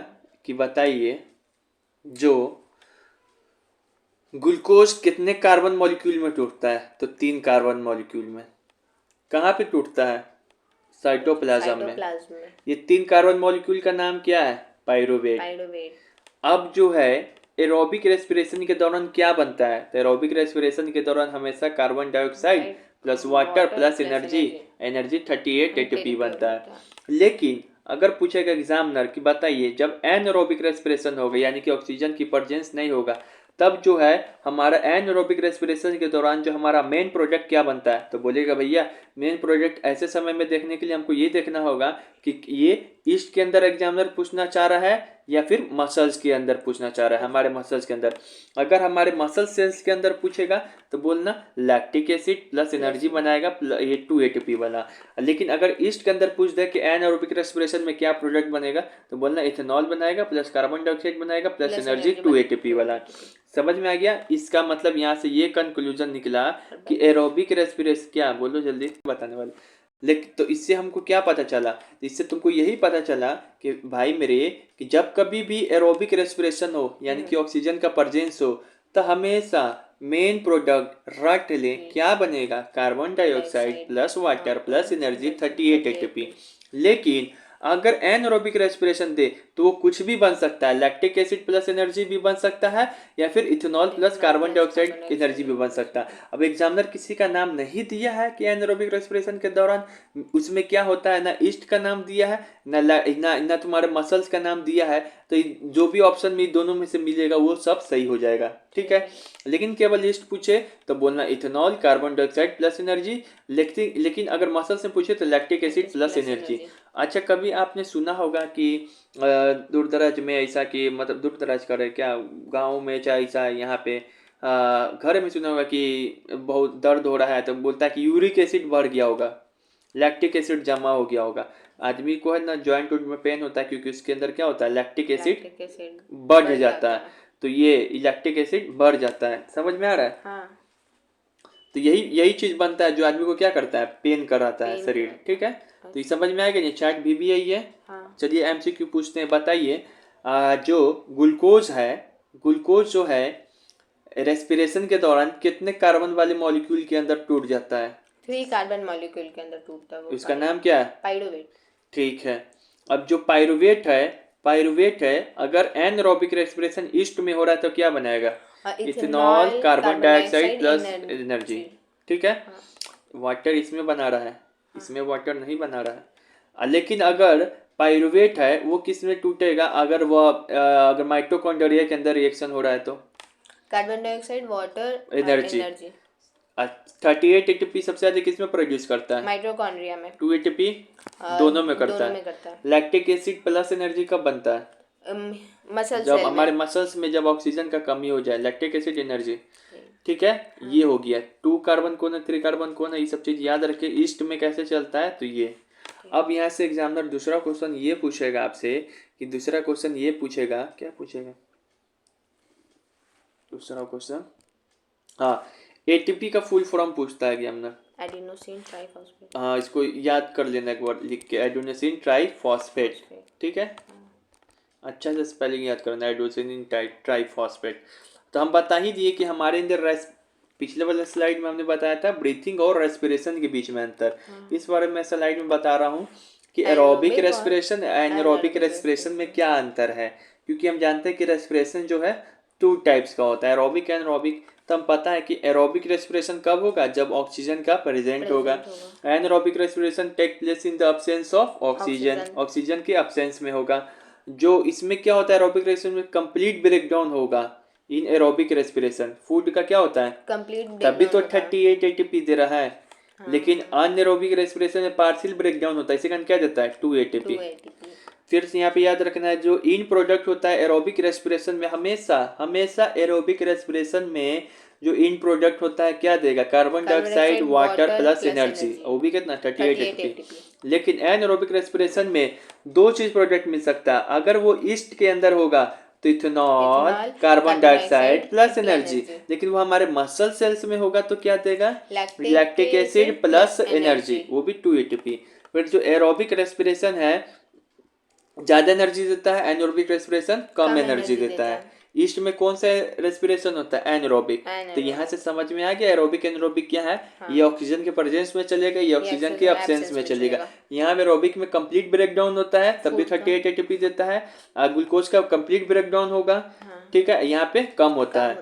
कि बताइए जो ग्लूकोज कितने कार्बन मॉलिक्यूल में टूटता है, तो 3 कार्बन मॉलिक्यूल में। कहाँ पे टूटता है, साइटोप्लाज्म में। ये 3 कार्बन मॉलिक्यूल का नाम क्या है, पायरुवेट। अब जो है एरोबिक रेस्पिरेशन के दौरान क्या बनता है, तो एरोबिक रेस्पिरेशन के दौरान हमेशा carbon dioxide plus water plus energy 38 ATP बनता है। लेकिन अगर पूछेगा एग्जामिनर कि बताइए जब एनएरोबिक रेस्पिरेशन होगा, यानी कि ऑक्सीजन की प्रेजेंस नहीं होगा, तब जो है हमारा एनएरोबिक रेस्पिरेशन के दौरान जो हमारा मेन प्रोडक्ट क्या बनता है, तो बोलेगा भैया मेन प्रोडक्ट ऐसे समय में देखने के लिए हमको ये देखना होगा कि ये ईस्ट के अंदर एग्जामिनर पूछना चाह रहा है या फिर मसल्स के अंदर पूछना चाह रहा है, हमारे मसल्स के अंदर। अगर हमारे मसल सेल्स के अंदर पूछेगा तो बोलना लैक्टिक एसिड प्लस एनर्जी बनाएगा ये 2 ATP बना। लेकिन अगर ईस्ट के अंदर पूछ दे कि एनारोबिक रेस्पिरेशन में क्या प्रोडक्ट बनेगा तो बोलना इथेनॉल बनाएगा प्लस कार्बन डाइऑक्साइड बनाएगा प्लस एनर्जी 2 ATP वाला। समझ में आ गया? इसका मतलब यहाँ से ये कंक्लूजन निकला कि एरोबिक रेस्पिरेशन, क्या बोलो जल्दी बताने वाले, लेकिन तो इससे हमको क्या पता चला? तो इससे तुमको यही पता चला कि भाई मेरे, कि जब कभी भी एरोबिक रेस्पिरेशन हो यानी कि ऑक्सीजन का प्रेजेंस हो तो हमेशा मेन प्रोडक्ट रट ले क्या बनेगा? Carbon dioxide plus water plus energy 38 ATP। लेकिन अगर एनएरोबिक रेस्पिरेशन दे तो वो कुछ भी बन सकता है, लैक्टिक एसिड प्लस एनर्जी भी बन सकता है या फिर ethanol plus carbon dioxide energy भी बन सकता है। अब एग्जामिनर किसी का नाम नहीं दिया है कि एनएरोबिक रेस्पिरेशन के दौरान उसमें क्या होता है, ना ईस्ट का नाम दिया है ना तुम्हारे मसल्स का नाम दिया है, तो जो भी ऑप्शन में दोनों में से मिलेगा वो सब सही हो जाएगा, ठीक है। लेकिन केवल ईस्ट पूछे तो बोलना ethanol carbon dioxide plus energy, लेकिन अगर मसल से पूछे तो लैक्टिक एसिड प्लस एनर्जी। अच्छा, कभी आपने सुना होगा कि दूर दराज में ऐसा कि मतलब दूर दराज करे क्या, गाँव में चाहे ऐसा यहाँ पे घर में सुना होगा कि बहुत दर्द हो रहा है तो बोलता है कि यूरिक एसिड बढ़ गया होगा, लैक्टिक एसिड जमा हो गया होगा। आदमी को है ना जॉइंट में पेन होता है क्योंकि उसके अंदर क्या होता है, लैक्टिक एसिड बढ़ जाता है, तो ये लैक्टिक एसिड बढ़ जाता है। समझ में आ रहा है? हाँ। तो यही चीज बनता है जो आदमी को क्या करता है, पेन कराता है शरीर, ठीक है। तो ये समझ में आएगा, ये चैट भी यही है। हाँ। चलिए MCQ पूछते हैं, बताइए जो ग्लूकोज है, ग्लूकोज जो है रेस्पिरेशन के दौरान कितने कार्बन वाले मॉलिक्यूल के अंदर टूट जाता है? 3 कार्बन मॉलिक्यूल के अंदर टूटता है वो। उसका नाम क्या है? पाइरुवेट। ठीक है। अब जो पाइरुवेट है अगर एनएरोबिक रेस्पिरेशन ईस्ट में हो रहा है तो क्या बनाएगा? Ethanol carbon dioxide plus energy, ठीक है। वाटर इसमें बना रहा है, इसमें वाटर नहीं बना रहा है। लेकिन अगर पाइरुवेट है वो किस में टूटेगा? अगर अगर माइटोकॉन्ड्रिया के अंदर रिएक्शन हो रहा है तो carbon dioxide water energy 38 ATP सबसे अधिक किसमें प्रोड्यूस करता है? माइटोकॉन्ड्रिया में। 2 ATP दोनों में करता है। लैक्टिक एसिड प्लस एनर्जी कब बनता है? मसल जब हमारे मसल्स में जब ऑक्सीजन का कमी हो जाए, लैक्टिक एसिड एनर्जी, ठीक है। ये हो गया 2 कार्बन कौन है 3 कार्बन कौन है, ये सब चीज याद रखे ईस्ट में कैसे चलता है। तो ये अब यहाँ से एग्जामिनर दूसरा क्वेश्चन ये पूछेगा आपसे कि दूसरा क्वेश्चन ये पूछेगा, क्या पूछेगा दूसरा क्वेश्चन? हाँ, ATP का फुल फॉर्म पूछता है एग्जामिनर। Adenosine triphosphate. हाँ, इसको याद कर लेना एक बार लिख के, एडिनोसिन ट्राइफॉस्फेट, ठीक है। अच्छा से स्पेलिंग याद करना, एडिनोसिन ट्राइफॉस्फेट। तो हम बता ही दिए कि हमारे अंदर पिछले वाले स्लाइड में हमने बताया था ब्रीथिंग और रेस्पिरेशन के बीच में अंतर। इस बारे में स्लाइड में बता रहा हूँ कि एरोबिक रेस्पिरेशन एनारोबिक रेस्पिरेशन में क्या अंतर है, क्योंकि हम जानते हैं कि रेस्पिरेशन जो है 2 टाइप्स का होता है, एरोबिक एनारोबिक। तो हम पता है कि एरोबिक रेस्पिरेशन कब होगा? जब ऑक्सीजन का प्रेजेंट होगा। Anaerobic respiration take place in the absence of oxygen, oxygen के एब्सेंस में होगा। जो इसमें क्या होता है एरोबिक रेस्पिरेशन में, कंप्लीट ब्रेकडाउन होगा इन एरोबिक रेस्पिरेशन। फूड का क्या होता है कंप्लीट, तभी तो 38 ATP दे रहा है। लेकिन अनएरोबिक रेस्पिरेशन में पार्शियल ब्रेकडाउन होता है, इसी कारण क्या देता है 2 ATP। फिर से यहाँ पे याद रखना है जो इन प्रोडक्ट होता है एरोबिक रेस्पिरेशन में, हमेशा एरोबिक रेस्पिरेशन में जो इन प्रोडक्ट होता है क्या देगा? Carbon dioxide water plus energy, वो भी कितना 38 ATP। लेकिन एनारोबिक रेस्पिरेशन में 2 चीज प्रोडक्ट मिल सकता है, अगर वो ईस्ट के अंदर होगा तो ethanol carbon dioxide plus energy, लेकिन वो हमारे मसल सेल्स में होगा तो क्या देगा? लैक्टिक एसिड प्लस एनर्जी, वो भी 2 ATP। फिर जो एरोबिक रेस्पिरेशन है ज्यादा एनर्जी देता है, एनारोबिक रेस्पिरेशन कम एनर्जी देता है। ईस्ट में कौन सा रेस्पिरेशन होता है? एनारोबिक। तो यहाँ से समझ में आ गया एरोबिक एनारोबिक क्या है। ये ऑक्सीजन के प्रेजेंस में चलेगा, ये ऑक्सीजन के एब्सेंस में चलेगा। यहाँ में एरोबिक में कंप्लीट ब्रेकडाउन होता है तब भी 38 ATP देता है। ग्लूकोज का कंप्लीट ब्रेकडाउन होगा, ठीक है, यहाँ पे कम होता है,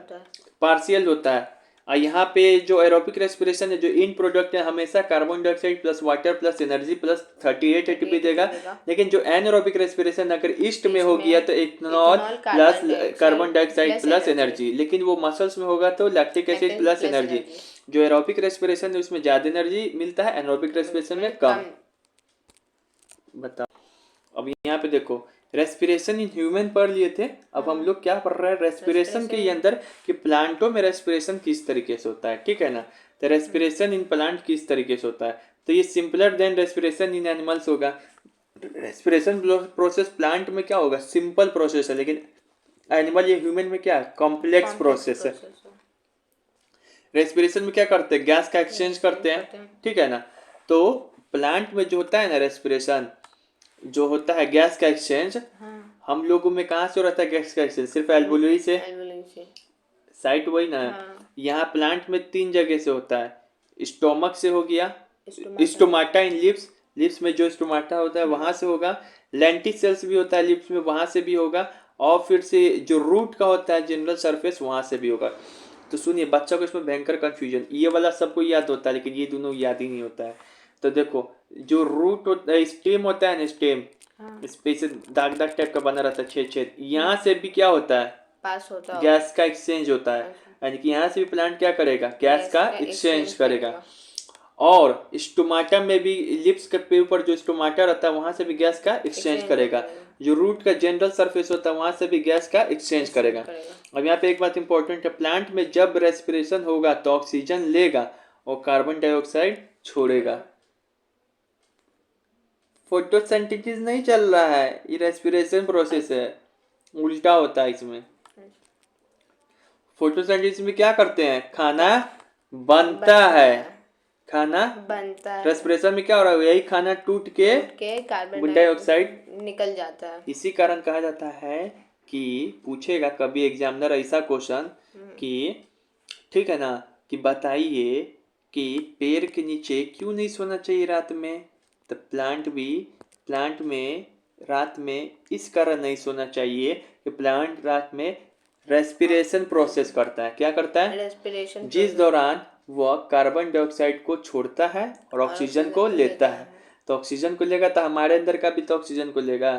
पार्शियल होता है। और यहाँ पे जो एरोबिक रेस्पिरेशन है जो इन प्रोडक्ट है हमेशा carbon dioxide plus water plus energy plus 38 ATP देगा। लेकिन जो एनारोबिक रेस्पिरेशन अगर ईस्ट में हो गया तो ethanol plus carbon dioxide plus energy, लेकिन वो मसल्स में होगा तो लैक्टिक एसिड प्लस एनर्जी। जो एरोबिक रेस्पिरेशन है उसमें ज्यादा एनर्जी मिलता है, एनारोबिक रेस्पिरेशन में कम। बताओ अब यहाँ पे देखो रेस्पिरेशन इन ह्यूमन पढ़ लिए थे, अब हम लोग क्या पढ़ रहे हैं रेस्पिरेशन के अंदर कि प्लांटों में रेस्पिरेशन किस तरीके से होता है, ठीक है ना। तो रेस्पिरेशन इन प्लांट किस तरीके से होता है, तो ये simpler than respiration in animals होगा। रेस्पिरेशन प्रोसेस प्लांट में क्या होगा, सिंपल प्रोसेस है, लेकिन एनिमल या ह्यूमन में क्या है, कॉम्प्लेक्स प्रोसेस है। रेस्पिरेशन में क्या करते हैं, गैस का एक्सचेंज करते हैं, ठीक है ना। तो प्लांट में जो होता है ना रेस्पिरेशन, जो होता है गैस का एक्सचेंज, हम लोगों में कहाँ से हो रहता है गैस का एक्सचेंज, सिर्फ एल्वोलरी से, साइट वही ना। यहाँ प्लांट में 3 जगह से होता है, स्टोमक से हो गया, स्टोमाटा इन लिप्स, लिप्स में जो स्टोमाटा होता है वहां से होगा, लेंटिसेल्स भी होता है लिप्स में, वहां से भी होगा, और फिर से जो रूट का होता है जनरल सरफेस वहां से भी होगा। तो सुनिए बच्चों को इसमें भयंकर कंफ्यूजन, ये वाला सबको याद होता है लेकिन ये दोनों याद ही नहीं होता है। तो देखो जो रूट होता है, स्टेम होता है ना, स्टेम इस पे से दाग दाग टाइप का बना रहता है, छेद छेद, यहाँ से भी क्या होता है, पास होता है, गैस का एक्सचेंज होता है, यानी कि यहाँ से भी प्लांट क्या करेगा, गैस का एक्सचेंज करेगा। और स्टोमाटा में भी लिप्स के ऊपर जो स्टोमाटा रहता है वहां से भी गैस का एक्सचेंज करेगा, जो रूट का जनरल सरफेस होता है वहां से भी गैस का एक्सचेंज करेगा। अब यहाँ पे एक बात इंपॉर्टेंट है, प्लांट में जब रेस्पिरेशन होगा तो ऑक्सीजन लेगा और कार्बन डाइऑक्साइड छोड़ेगा। फोटोसिंथेसिस नहीं चल रहा है, ये रेस्पिरेशन प्रोसेस है, उल्टा होता है इसमें। फोटोसिंथेसिस में क्या करते हैं, खाना बनता है, खाना बनता है। रेस्पिरेशन में क्या हो रहा है, यही खाना टूट के कार्बन डाइऑक्साइड निकल जाता है। इसी कारण कहा जाता है कि पूछेगा कभी एग्जामिनर ऐसा क्वेश्चन कि ठीक है ना, कि बताइए कि पेड़ के नीचे क्यों नहीं सोना चाहिए रात में, तो प्लांट में रात में इस कारण नहीं सोना चाहिए कि प्लांट रात में रेस्पिरेशन प्रोसेस करता है। क्या करता है, रेस्पिरेशन, जिस दौरान वह कार्बन डाइऑक्साइड को छोड़ता है और ऑक्सीजन को लेता है। तो ऑक्सीजन को लेगा तो हमारे अंदर का भी तो ऑक्सीजन को लेगा,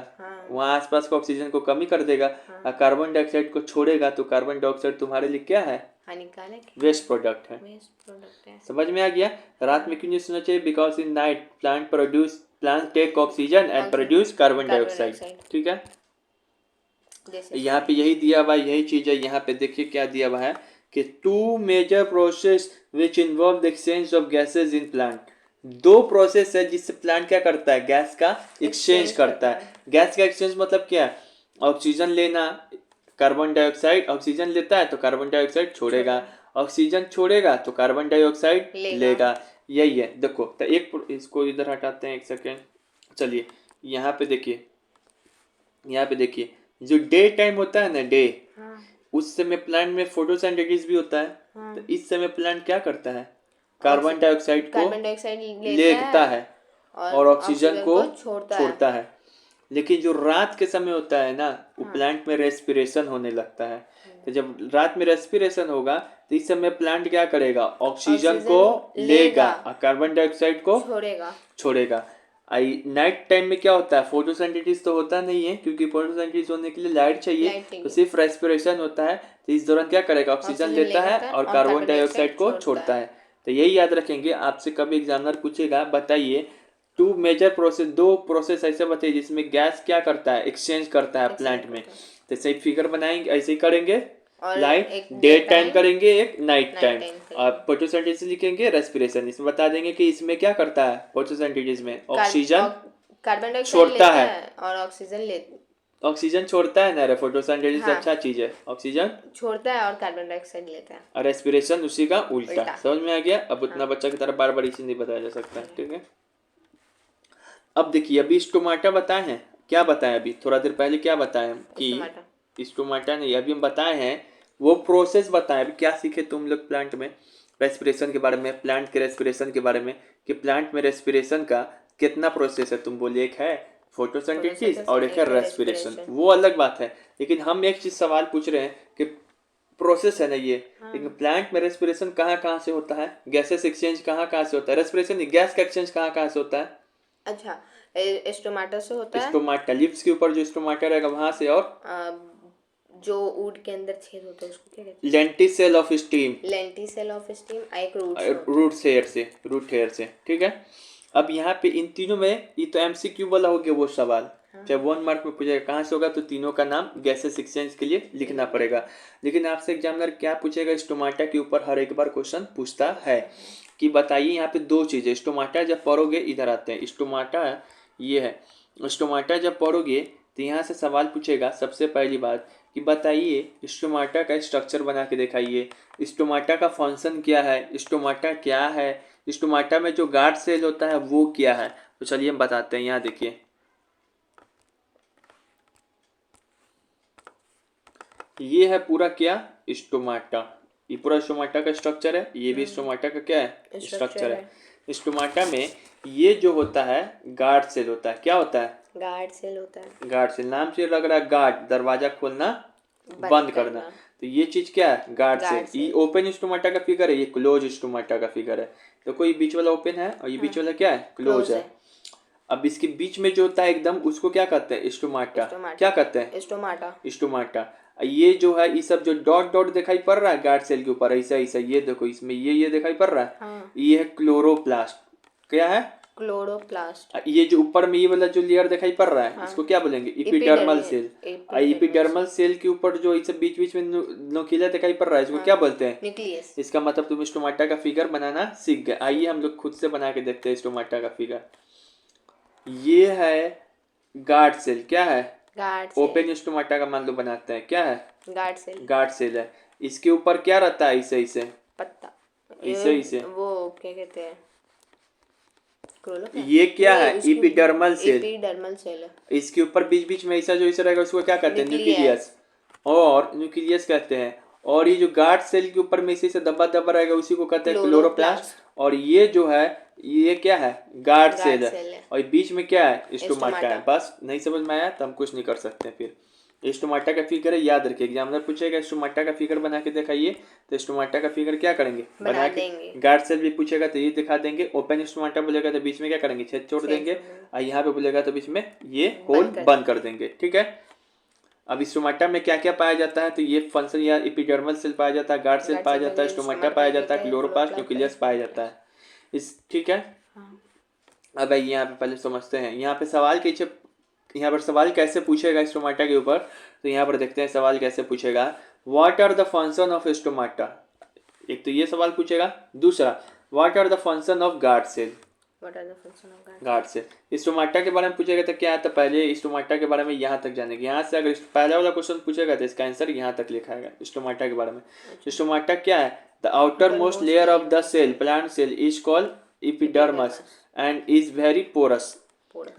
वहाँ आसपास का ऑक्सीजन को कमी कर देगा, और कार्बन डाइऑक्साइड को छोड़ेगा, तो कार्बन डाइऑक्साइड तुम्हारे लिए क्या है, हानिकारक, वेस्ट प्रोडक्ट है। समझ में आ गया। रात में क्यों नहीं सोना चाहिए, because in night plant take oxygen and produce carbon dioxide, ठीक है। यहाँ पे यही दिया हुआ, यही चीज है। यहाँ पे देखिए क्या दिया हुआ है कि 2 major process which involve the exchange of gases in plant. 2 process है जिससे प्लांट क्या करता है, गैस का एक्सचेंज करता है। गैस का एक्सचेंज मतलब क्या है, ऑक्सीजन लेना, कार्बन डाइऑक्साइड ऑक्सीजन लेता है तो कार्बन डाइऑक्साइड छोड़ेगा, ऑक्सीजन छोड़ेगा तो कार्बन डाइऑक्साइड लेगा, यही है। देखो तो एक इसको इधर हटाते हैं, एक सेकेंड, चलिए यहाँ पे देखिए, यहाँ पे देखिए जो डे टाइम होता है ना, डे, उस समय प्लांट में फोटोसिंथेसिस भी होता है। तो इस समय प्लांट क्या करता है, कार्बन डाइऑक्साइड को लेता है और ऑक्सीजन को छोड़ता है। लेकिन जो रात के समय होता है ना, वो प्लांट में रेस्पिरेशन होने लगता है। तो जब रात में रेस्पिरेशन होगा तो इस समय प्लांट क्या करेगा, ऑक्सीजन को लेगा और कार्बन डाइऑक्साइड को छोड़ेगा। नाइट टाइम में क्या होता है, फोटोसिंथेसिस तो होता नहीं है, क्योंकि फोटोसिंथेसिस होने के लिए लाइट चाहिए, तो सिर्फ रेस्पिरेशन होता है। तो इस दौरान क्या करेगा, ऑक्सीजन लेता है और कार्बन डाइऑक्साइड को छोड़ता है। तो यही याद रखेंगे, आपसे कभी एग्जामिनर पूछेगा बताइए 2 मेजर प्रोसेस, 2 प्रोसेस ऐसे बताइए जिसमें गैस क्या करता है, एक्सचेंज करता है प्लांट में। तो सही फिगर बनाएंगे, ऐसे ही करेंगे, लाइट डे टाइम करेंगे, एक नाइट टाइम, और फोटोसिंथेसिस लिखेंगे, रेस्पिरेशन इसमें बता देंगे कि इसमें क्या करता है, फोटोसिंथेसिस में ऑक्सीजन कार्बन डाइऑक्साइड छोड़ता है और ऑक्सीजन छोड़ता है ना, फोटोसिंथेसिस अच्छा चीज है, ऑक्सीजन छोड़ता है और कार्बन डाइऑक्साइड लेता है, और रेस्पिरेशन उसी का उल्टा। समझ में आ गया। अब उतना बच्चा की तरह बार बार इसे नहीं बताया जा सकता, ठीक है। अब देखिए अभी स्टोमाटा बताए हैं, क्या बताया अभी थोड़ा देर पहले, क्या बताया कि स्टोमाटा नहीं, अभी हम बताए हैं वो प्रोसेस बताए। अभी क्या सीखे तुम लोग प्लांट में, रेस्पिरेशन के बारे में, प्लांट के रेस्पिरेशन के बारे में, कि प्लांट में रेस्पिरेशन का कितना प्रोसेस है। तुम बोले एक है फोटोसिंथेसिस और एक है रेस्पिरेशन, वो अलग बात है। लेकिन हम एक चीज सवाल पूछ रहे हैं कि प्रोसेस है ना ये, लेकिन प्लांट में रेस्पिरेशन कहाँ से होता है, गैसेस एक्सचेंज कहाँ से होता है, रेस्पिरेशन गैस का एक्सचेंज कहाँ से होता है। अच्छा, स्टोमाटा से होता है, स्टोमाटा लिप्स के ऊपर जो स्टोमाटा रहेगा वहां से, और जो ऊड के अंदर छेद होता है उसको क्या कहते हैं, लेंटिसेल ऑफ स्टीम, एक रूट हेयर से, ठीक है। अब यहाँ पे इन तीनों में, ये तो एमसीक्यू वाला हो गया वो सवाल, चाहे 1 मार्क में पूछेगा कहाँ से होगा, तो तीनों का नाम गैसेस एक्सचेंज के लिए लिखना पड़ेगा। लेकिन आपसे एग्जामिनर क्या पूछेगा, स्टोमाटा के ऊपर हर एक बार क्वेश्चन पूछता है कि बताइए यहाँ पे दो चीज़ें, स्टोमाटा जब पढ़ोगे इधर आते हैं, स्टोमाटा ये है, स्टोमाटा जब पढ़ोगे तो यहाँ से सवाल पूछेगा सबसे पहली बात कि बताइए स्टोमाटा का स्ट्रक्चर बना के दिखाइए, स्टोमाटा का फंक्शन क्या है, स्टोमाटा क्या है, स्टोमाटा में जो गार्ड सेल होता है वो क्या है। तो चलिए हम बताते हैं, यहाँ देखिए ये है पूरा क्या, स्टोमाटा, ये पूरा स्टोमाटा का स्ट्रक्चर है, ये भी स्टोमाटा का क्या है, स्ट्रक्चर है। स्टोमाटा में ये जो होता है गार्ड सेल होता है, क्या होता है, गार्ड सेल होता है। गार्ड सेल, नाम से लग रहा है गार्ड, दरवाजा खोलना बंद करना, तो ये चीज क्या है, गार्ड सेल। ये ओपन स्टोमाटा का फिगर है, ये क्लोज स्टोमाटा का फिगर है। तो कोई बीच वाला ओपन है और ये बीच वाला क्या है, क्लोज है। अब इसके बीच में जो होता है एकदम, उसको क्या कहते हैं, स्टोमाटा। क्या कहते हैं, स्टोमाटा। स्टोमाटा। ये जो है ये सब जो डॉट डॉट दिखाई पड़ रहा है गार्ड सेल के ऊपर, ऐसा ऐसा, ये देखो इसमें ये दिखाई पड़ रहा है, हाँ। ये है क्लोरोप्लास्ट। क्या है, क्लोरोप्लास्ट। ये जो ऊपर में ये वाला जो लेयर दिखाई पड़ रहा है, हाँ। इसको क्या बोलेंगे, इपिडर्मल सेल। इपिडर्मल सेल के ऊपर जो इसे बीच बीच में नोकीला दिखाई पड़ रहा है, इसको हाँ। क्या बोलते हैं, न्यूक्लियस। इसका मतलब तुम स्टोमाटा का फिगर बनाना सीख गए। आइए हम लोग खुद से बना के देखते हैं स्टोमाटा का फिगर। ये है गार्ड सेल, क्या है, गार्ड सेल। ओपन स्टोमाटा का मान लो बनाते हैं, क्या है, गार्ड सेल। गार्ड सेल है, इसके ऊपर क्या रहता है, इसे इसे पत्ता, इसे वो क्या कहते हैं, ये क्या है, इपिडर्मल सेल। एपिडर्मल सेल है। इसके ऊपर बीच बीच में ऐसा जो ऐसा रहेगा उसको क्या कहते हैं, न्यूक्लियस, और न्यूक्लियस कहते हैं। और ये जो गार्ड सेल के ऊपर में इसे दबा दबा रहेगा उसी को कहते हैं क्लोरोप्लास्ट। और ये जो है ये क्या है, गार्ड सेल है। और बीच में क्या है, स्टोमाटा है। बस नहीं समझ में आया तो हम कुछ नहीं कर सकते। फिर स्टोमाटा का फिगर है, याद रखिए, एग्जामिनर पूछेगा स्टोमाटा का फिगर बना के दिखाइए, तो स्टोमाटा का फिगर क्या करेंगे, बना के। गार्ड सेल भी पूछेगा तो ये दिखा देंगे, ओपन स्टोमाटा बोलेगा तो बीच में क्या करेंगे, छेद छोड़ देंगे, और यहाँ पे बोलेगा तो बीच में ये होल बंद कर देंगे। ठीक है। अब स्टोमाटा में क्या क्या पाया जाता है, तो ये फंक्शन या एपिडर्मल सेल पाया जाता है, गार्ड सेल पाया जाता है, स्टोमाटा पाया जाता है, क्लोरोप्लास्ट, न्यूक्लियस पाया जाता है। इस ठीक है। अब यहाँ पे पहले समझते हैं, यहाँ पे सवाल के यहाँ पर सवाल कैसे पूछेगा स्टोमाटा के ऊपर, तो यहाँ पर देखते हैं सवाल कैसे पूछेगा। What are the function of stomata, एक तो ये सवाल पूछेगा। दूसरा, what are the function of guard cell, guard cell. Stomata के बारे में पूछेगा तो क्या है, तो पहले स्टोमाटा के बारे में यहाँ तक जानेंगे। यहाँ से अगर पहला वाला क्वेश्चन पूछेगा तो इसका आंसर यहाँ तक लिखाएगा स्टोमाटा के बारे में। स्टोमाटा क्या है, the outermost layer of the cell, plant cell, is called epidermis and is very porous.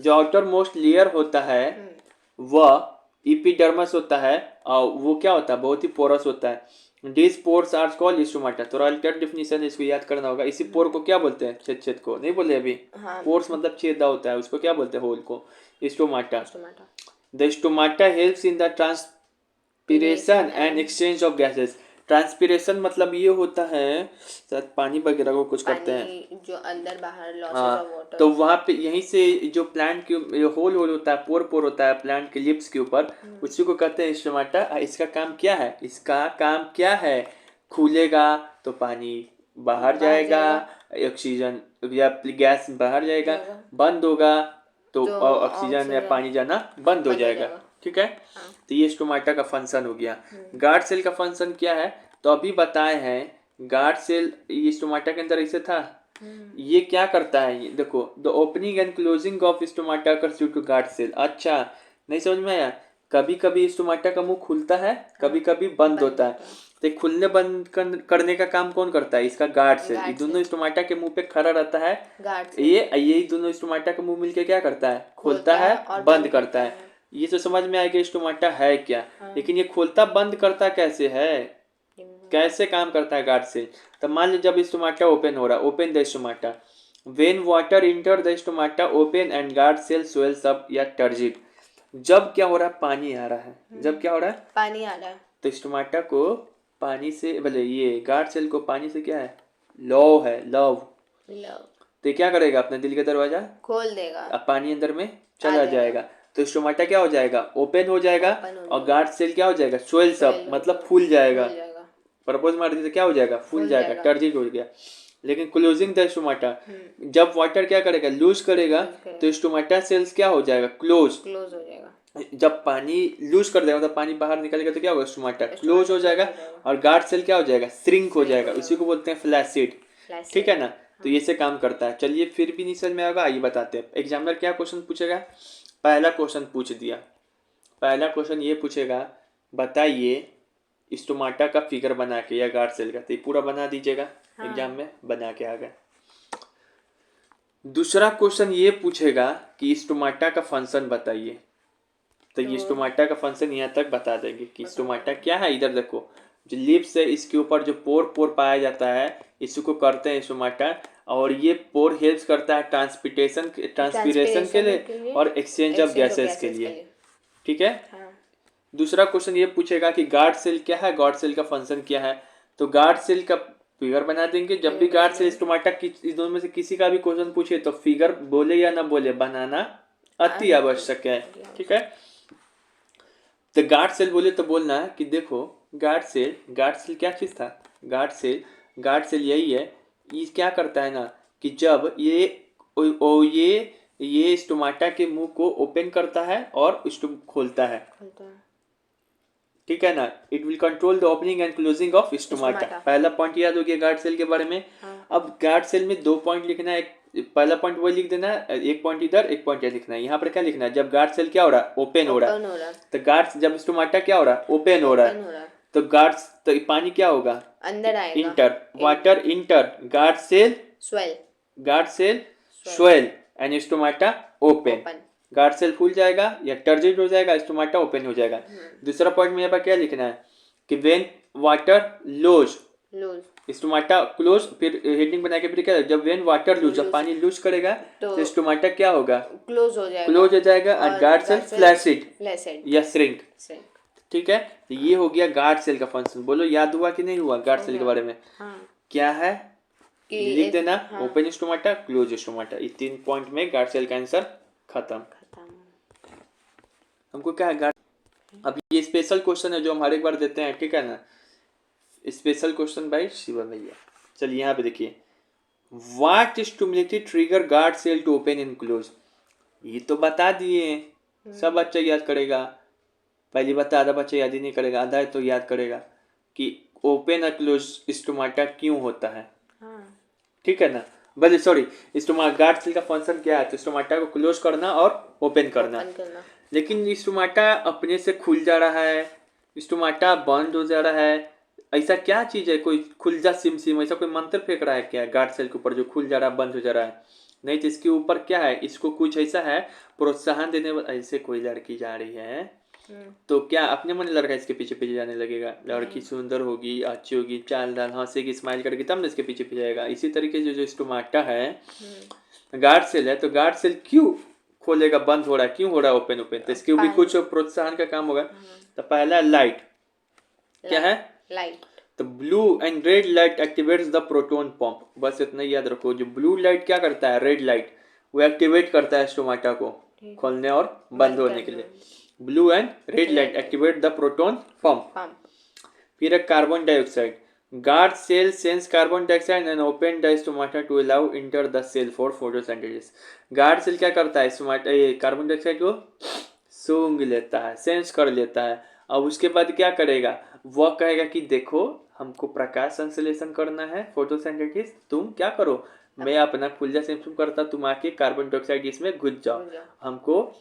जो आउटर मोस्ट लेयर होता है वह एपिडर्मस होता है, और वो क्या होता है, बहुत ही पोरस होता है। This pores are called stomata. थोड़ा अल्टर डेफिनेशन इसको याद करना होगा। इसी पोर को क्या बोलते हैं, छेद छेद को नहीं बोले अभी। हाँ। पोर्स मतलब छेदा होता है, उसको क्या बोलते हैं, होल को, stomata. The stomata helps in the transpiration and exchange of gases. Transpiration मतलब ये होता है, शायद पानी वगैरह को कुछ करते हैं जो अंदर बाहर लॉसेस ऑफ वाटर, तो वहाँ पे यहीं से जो प्लांट के होल होता है, पोर होता है प्लांट के लिप्स के ऊपर, उसी को कहते हैं स्टोमाटा। इसका काम क्या है, इसका काम क्या है, खुलेगा तो पानी बाहर जाएगा, ऑक्सीजन या गैस बाहर जाएगा, बंद होगा तो ऑक्सीजन या पानी जाना बंद हो जाएगा। ठीक है। हाँ। तो ये स्टोमाटा का फंक्शन हो गया। गार्ड सेल का फंक्शन क्या है, तो अभी बताए हैं, गार्ड सेल ये स्टोमाटा के अंदर ऐसे था। ये क्या करता है, ये देखो, the opening and closing of stomata occurs due to guard cell. अच्छा, नहीं समझ में आया। कभी कभी स्टोमाटा का मुंह खुलता है, कभी कभी बंद होता है। तो खुलने बंद करने का काम कौन करता है, इसका गार्ड सेल। ये दोनों स्टोमाटा के मुंह पे खड़ा रहता है, यही दोनों स्टोमाटा का मुंह मिलके क्या करता है, खोलता है, बंद करता है। ये तो समझ में आएगा स्टोमाटा है क्या। हाँ। लेकिन ये खोलता बंद करता कैसे है, कैसे काम करता है गार्ड सेल। तो मान लो जब स्टोमाटा ओपन हो रहा है, open the stomata, when water enter the stomata open and guard cell swells up या टर्जिड। जब क्या हो रहा है, पानी आ रहा है। जब क्या हो रहा है, पानी आ रहा है, तो स्टोमाटा को पानी से, भले ये गार्ड सेल को पानी से क्या है, लव है, लव। तो क्या करेगा, अपने दिल का दरवाजा खोल देगा, अब पानी अंदर में चला जाएगा। तो स्टोमाटा क्या हो जाएगा, ओपन हो जाएगा, और गार्ड सेल क्या हो जाएगा, स्वेल्स अप मतलब फूल जाएगा। प्रपोज मार दी तो क्या हो जाएगा, फूल जाएगा, टर्जिड हो गया। लेकिन क्लोजिंग द स्टोमाटा, जब वाटर क्या करेगा, लूज करेगा, तो स्टोमाटा सेल्स क्या हो जाएगा, क्लोज क्लोज हो जाएगा। जब पानी लूज कर देगा मतलब पानी बाहर निकलेगा तो क्या होगा, स्टोमाटा क्लोज हो जाएगा और गार्ड सेल क्या हो जाएगा, श्रिंक हो जाएगा, उसी को बोलते हैं फ्लैसिड। ठीक है ना, तो ये से काम करता है। चलिए फिर भी नहीं समझ में आएगा, आइए बताते हैं। एग्जामिनर क्या क्वेश्चन पूछेगा, पहला क्वेश्चन पूछ दिया। पहला क्वेश्चन ये पूछेगा, बताइए स्टोमाटा का फिगर बना के या गार्ड सेल का, तो ये पूरा बना दीजिएगा। एग्जाम में बना के आ गए। दूसरा क्वेश्चन ये पूछेगा कि स्टोमाटा का फंक्शन बताइए, तो ये स्टोमाटा का फंक्शन यहाँ तक बता देंगे कि स्टोमाटा क्या है। इधर देखो, जो लिप्स है इसके ऊपर जो पोर पाया जाता है, इसको करते हैं स्टोमाटा, और ये पोर हेल्प करता है ट्रांसपीरेशन के लिए और एक्सचेंज ऑफ गैसेस के लिए। ठीक है। दूसरा क्वेश्चन ये पूछेगा कि गार्ड सेल क्या है, गार्ड सेल का फंक्शन क्या है, तो गार्ड सेल का फिगर बना देंगे। जब भी गार्ड सेल स्टोमाटा इस दोनों में से किसी का भी क्वेश्चन पूछे तो फिगर बोले या ना बोले बनाना अति आवश्यक है। ठीक है। तो गार्ड सेल बोले तो बोलना है कि देखो गार्ड सेल क्या चीज था, गार्ड सेल यही है, ये क्या करता है ना कि जब ये स्टोमाटा के मुंह को ओपन करता है और उसको खोलता है। ठीक है ना, it will control the opening and closing of stomata. पहला पॉइंट याद हो गया गार्ड सेल के बारे में। अब गार्ड सेल में 2 पॉइंट लिखना है, पहला पॉइंट वो लिख देना है, एक पॉइंट इधर एक पॉइंट इधर लिखना है। यहाँ पर क्या लिखना है, जब गार्ड सेल क्या हो रहा है, ओपन हो रहा है, तो गार्ड जब स्टोमाटा क्या हो रहा है, ओपन हो रहा है, तो तो पानी क्या होगा, अंदर आएगा, enter water enter guard cell swell and stomata open. Guard cell फूल जाएगा या टर्जिड हो जाएगा, स्टोमाटा ओपन हो जाएगा। दूसरा पॉइंट में यहाँ पर क्या लिखना है कि when water lose stomata close, फिर हेडिंग बना के फिर क्या, जब व्हेन वाटर लूज, जब पानी लूज करेगा तो स्टोमाटा क्या होगा, क्लोज हो जाएगा और गार्ड सेल फ्लैसिड या श्रिंक। ठीक है, तो ये हो गया गार्ड सेल का फंक्शन। बोलो याद हुआ कि नहीं हुआ गार्ड सेल के बारे में? क्या है लिख देना, ओपन स्टोमाटा क्लोज स्टोमाटा। ये 3 पॉइंट में गार्ड सेल का आंसर खत्म। हमको क्या है गार्ड, अब ये स्पेशल क्वेश्चन है जो हम हर एक बार देते हैं। ठीक है ना, स्पेशल क्वेश्चन बाय शिवा भैया। चलिए यहाँ पे देखिए, what stimulated trigger guard cell to open and close. ये तो बता दिए, सब बच्चा याद करेगा। पहली बात आधा बच्चा याद ही नहीं करेगा, आधा तो याद करेगा कि ओपन और क्लोज स्टोमाटा क्यों होता है। ठीक है ना, बल्कि सॉरी, गार्ड सेल का फंक्शन क्या है, तो स्टोमाटा को क्लोज करना और ओपन करना। लेकिन स्टोमाटा अपने से खुल जा रहा है, स्टोमाटा बंद हो जा रहा है, ऐसा क्या चीज है, कोई खुल जा सिम ऐसा कोई मंत्र फेंक रहा है क्या गार्ड सेल के ऊपर जो खुल जा रहा है बंद हो जा रहा है? नहीं, तो इसके ऊपर क्या है, इसको कुछ ऐसा है प्रोत्साहन देने वाला। ऐसे कोई लड़की जा रही है तो क्या अपने मन लड़का इसके पीछे पीछे जाने लगेगा? लड़की सुंदर होगी, अच्छी होगी, चाल डाल हंसेगी, स्माइल करके, तब ना इसके पीछे पीछे जाएगा। इसी तरीके से जो स्टोमाटा है गार्ड सेल है, तो गार्ड सेल क्यों खोलेगा, बंद हो रहा है, क्यों हो रहा है ओपन, तो इसके भी कुछ प्रोत्साहन का काम होगा। तो पहला लाइट, क्या है लाइट, तो blue and red light activates the proton pump. बस इतना याद रखो, जो ब्लू लाइट क्या करता है, रेड लाइट, वो एक्टिवेट करता है स्टोमाटा को खोलने और बंद होने के लिए। Blue and red light activate the proton pump. फिर carbon dioxide, guard cell sense carbon dioxide and open the stomata to allow enter the cell for photosynthesis. Guard cell क्या करता है, कार्बन डाइऑक्साइड को सूंघ लेता है, सेंस कर लेता है। अब उसके बाद क्या करेगा, वह कहेगा कि देखो हमको प्रकाश संश्लेषण करना है, फोटोसिंथेसिस, तुम क्या करो, मैं अपना फुलजा सिस्टम करता, तुम आके कार्बन डाइऑक्साइड इसमें घुस जाओ, हमको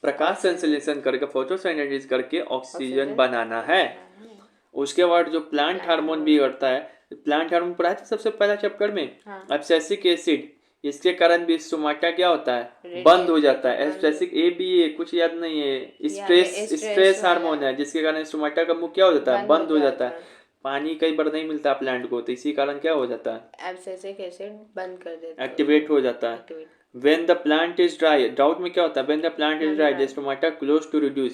प्रकाश संश्लेषण करके फोटोसिंथेसिस करके ऑक्सीजन बनाना है। उसके बाद जो प्लांट हार्मोन भी करता है, प्लांट हार्मोन पढ़ा था सबसे पहला चैप्टर में, एब्सिसिक एसिड, इसके कारण भी स्टोमाटा क्या होता है, बंद हो जाता है। एब्सिसिक ए बी ए कुछ याद नहीं है, स्ट्रेस हार्मोन है, जिसके कारण स्टोमाटा का मुंह क्या हो जाता है, बंद हो जाता है। पानी कई बार नहीं मिलता प्लांट को, तो इसी कारण क्या हो जाता है, एब्सिसिक एसिड बंद कर देता है, एक्टिवेट हो जाता है। When the plant is dry, drought में क्या होता है, when the plant is dry, the stomata close to reduce।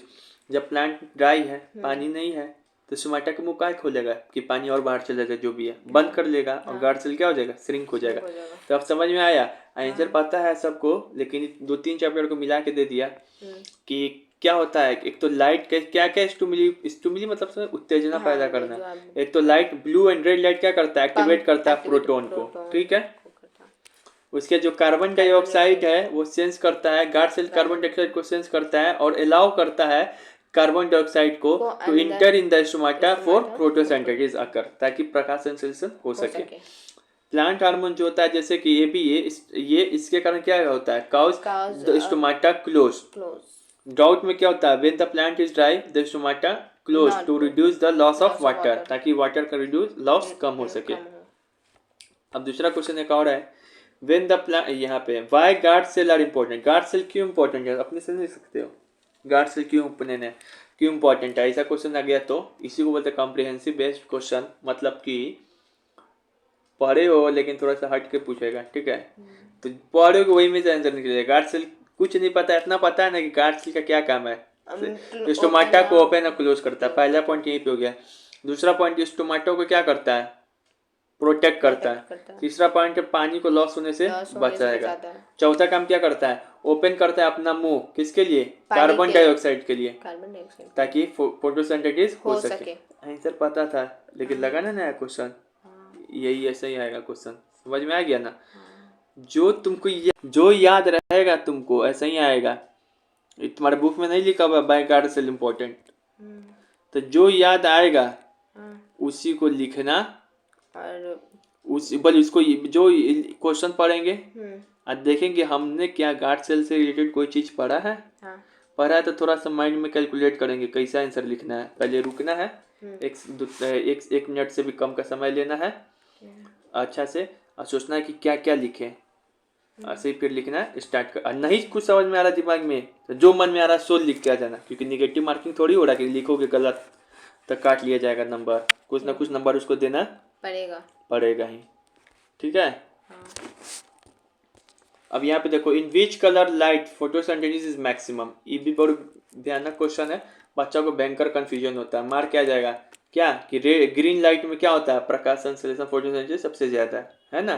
जब प्लांट ड्राई है, पानी नहीं है, तो स्टोमाटा के मुंह का खोलेगा कि पानी और बाहर चलेगा, जो भी है बंद कर लेगा और गार्ड सेल क्या हो जाएगा, श्रिंक हो जाएगा। तो अब समझ में आया, आंसर पता है सबको, लेकिन 2-3 चैप्टर को मिला के दे दिया कि क्या होता है, एक तो लाइट क्या क्या स्टूमुली मतलब समझ, उत्तेजना पैदा करना। एक तो light blue and red light क्या करता है, एक्टिवेट करता है प्रोटॉन को, ठीक है। उसके जो कार्बन डाइऑक्साइड है वो सेंस करता है, गार्ड सेल कार्बन डाइऑक्साइड को सेंस करता है और अलाउ करता है कार्बन डाइऑक्साइड को to enter in the stomata for photosynthesis occur, ताकि प्रकाश संश्लेषण हो सके। प्लांट हार्मोन जो होता है जैसे कि ये भी ये इसके कारण क्या होता है, cause the stomata close. Drought में क्या होता है, when the plant is dry the stomata close to reduce the loss of water, ताकि वाटर का रिड्यूस लॉस कम हो सके। अब दूसरा क्वेश्चन एक और है, व्हेन द प्लांट, यहाँ पे why guard cell are important, guard cell क्यों इंपॉर्टेंट है, अपने समझ सकते हो गार्ड सेल क्यों इंपॉर्टेंट है, क्यों इंपॉर्टेंट है, ऐसा क्वेश्चन आ गया तो इसी को बोलते हैं कॉम्प्रिहेंसिव बेस्ड क्वेश्चन, मतलब कि पढ़े हो लेकिन थोड़ा सा हट के पूछेगा, ठीक है। तो पढ़े हो वही में से आंसर निकलेगा। गार्ड सेल कुछ नहीं पता है, इतना पता है ना कि गार्ड सेल का क्या काम है, स्टोमाटा को ओपन और क्लोज करता है, पहला पॉइंट यहीं पे हो गया। दूसरा पॉइंट स्टोमाटा को क्या करता है, प्रोटेक्ट करता है। तीसरा पॉइंट पानी को लॉस होने से बचाएगा। चौथा काम क्या करता है, ओपन करता है अपना मुंह, किसके लिए, कार्बन डाइऑक्साइड के लिए, ताकि फोटोसिंथेसिस हो सके। आंसर पता था लेकिन लगा ना नया क्वेश्चन, यही ऐसा ही आएगा क्वेश्चन, समझ में आ गया ना। जो तुमको जो याद रहेगा तुमको ऐसा ही आएगा, तुम्हारे बुक में नहीं लिखा हुआ बाय गार्ड सेल इम्पोर्टेंट, तो जो याद आएगा उसी को लिखना, और उसको जो क्वेश्चन पढ़ेंगे और देखेंगे हमने क्या गार्ड सेल से रिलेटेड कोई चीज पढ़ा है, पढ़ा है तो थोड़ा सा माइंड में कैलकुलेट करेंगे कैसा आंसर लिखना है। पहले रुकना है, एक मिनट से भी कम का समय लेना है अच्छा से, और सोचना है कि क्या क्या लिखें, ऐसे ही फिर लिखना है स्टार्ट कर। नहीं कुछ समझ में आ रहा दिमाग में तो जो मन में आ रहा सो लिख के आ जाना, क्योंकि निगेटिव मार्किंग थोड़ी हो रहा है कि लिखोगे गलत तो काट लिया जाएगा नंबर, कुछ ना कुछ नंबर उसको देना पड़ेगा ही, ठीक है। अब यहाँ पे देखो, in which colour light photosynthesis is maximum, ये भी बहुत भयानक क्वेश्चन है, बच्चों को भयंकर कंफ्यूजन होता है, मार क्या जाएगा क्या कि ग्रीन लाइट में क्या होता है, प्रकाश संश्लेषण फोटोसिंथेसिस सबसे ज्यादा है ना,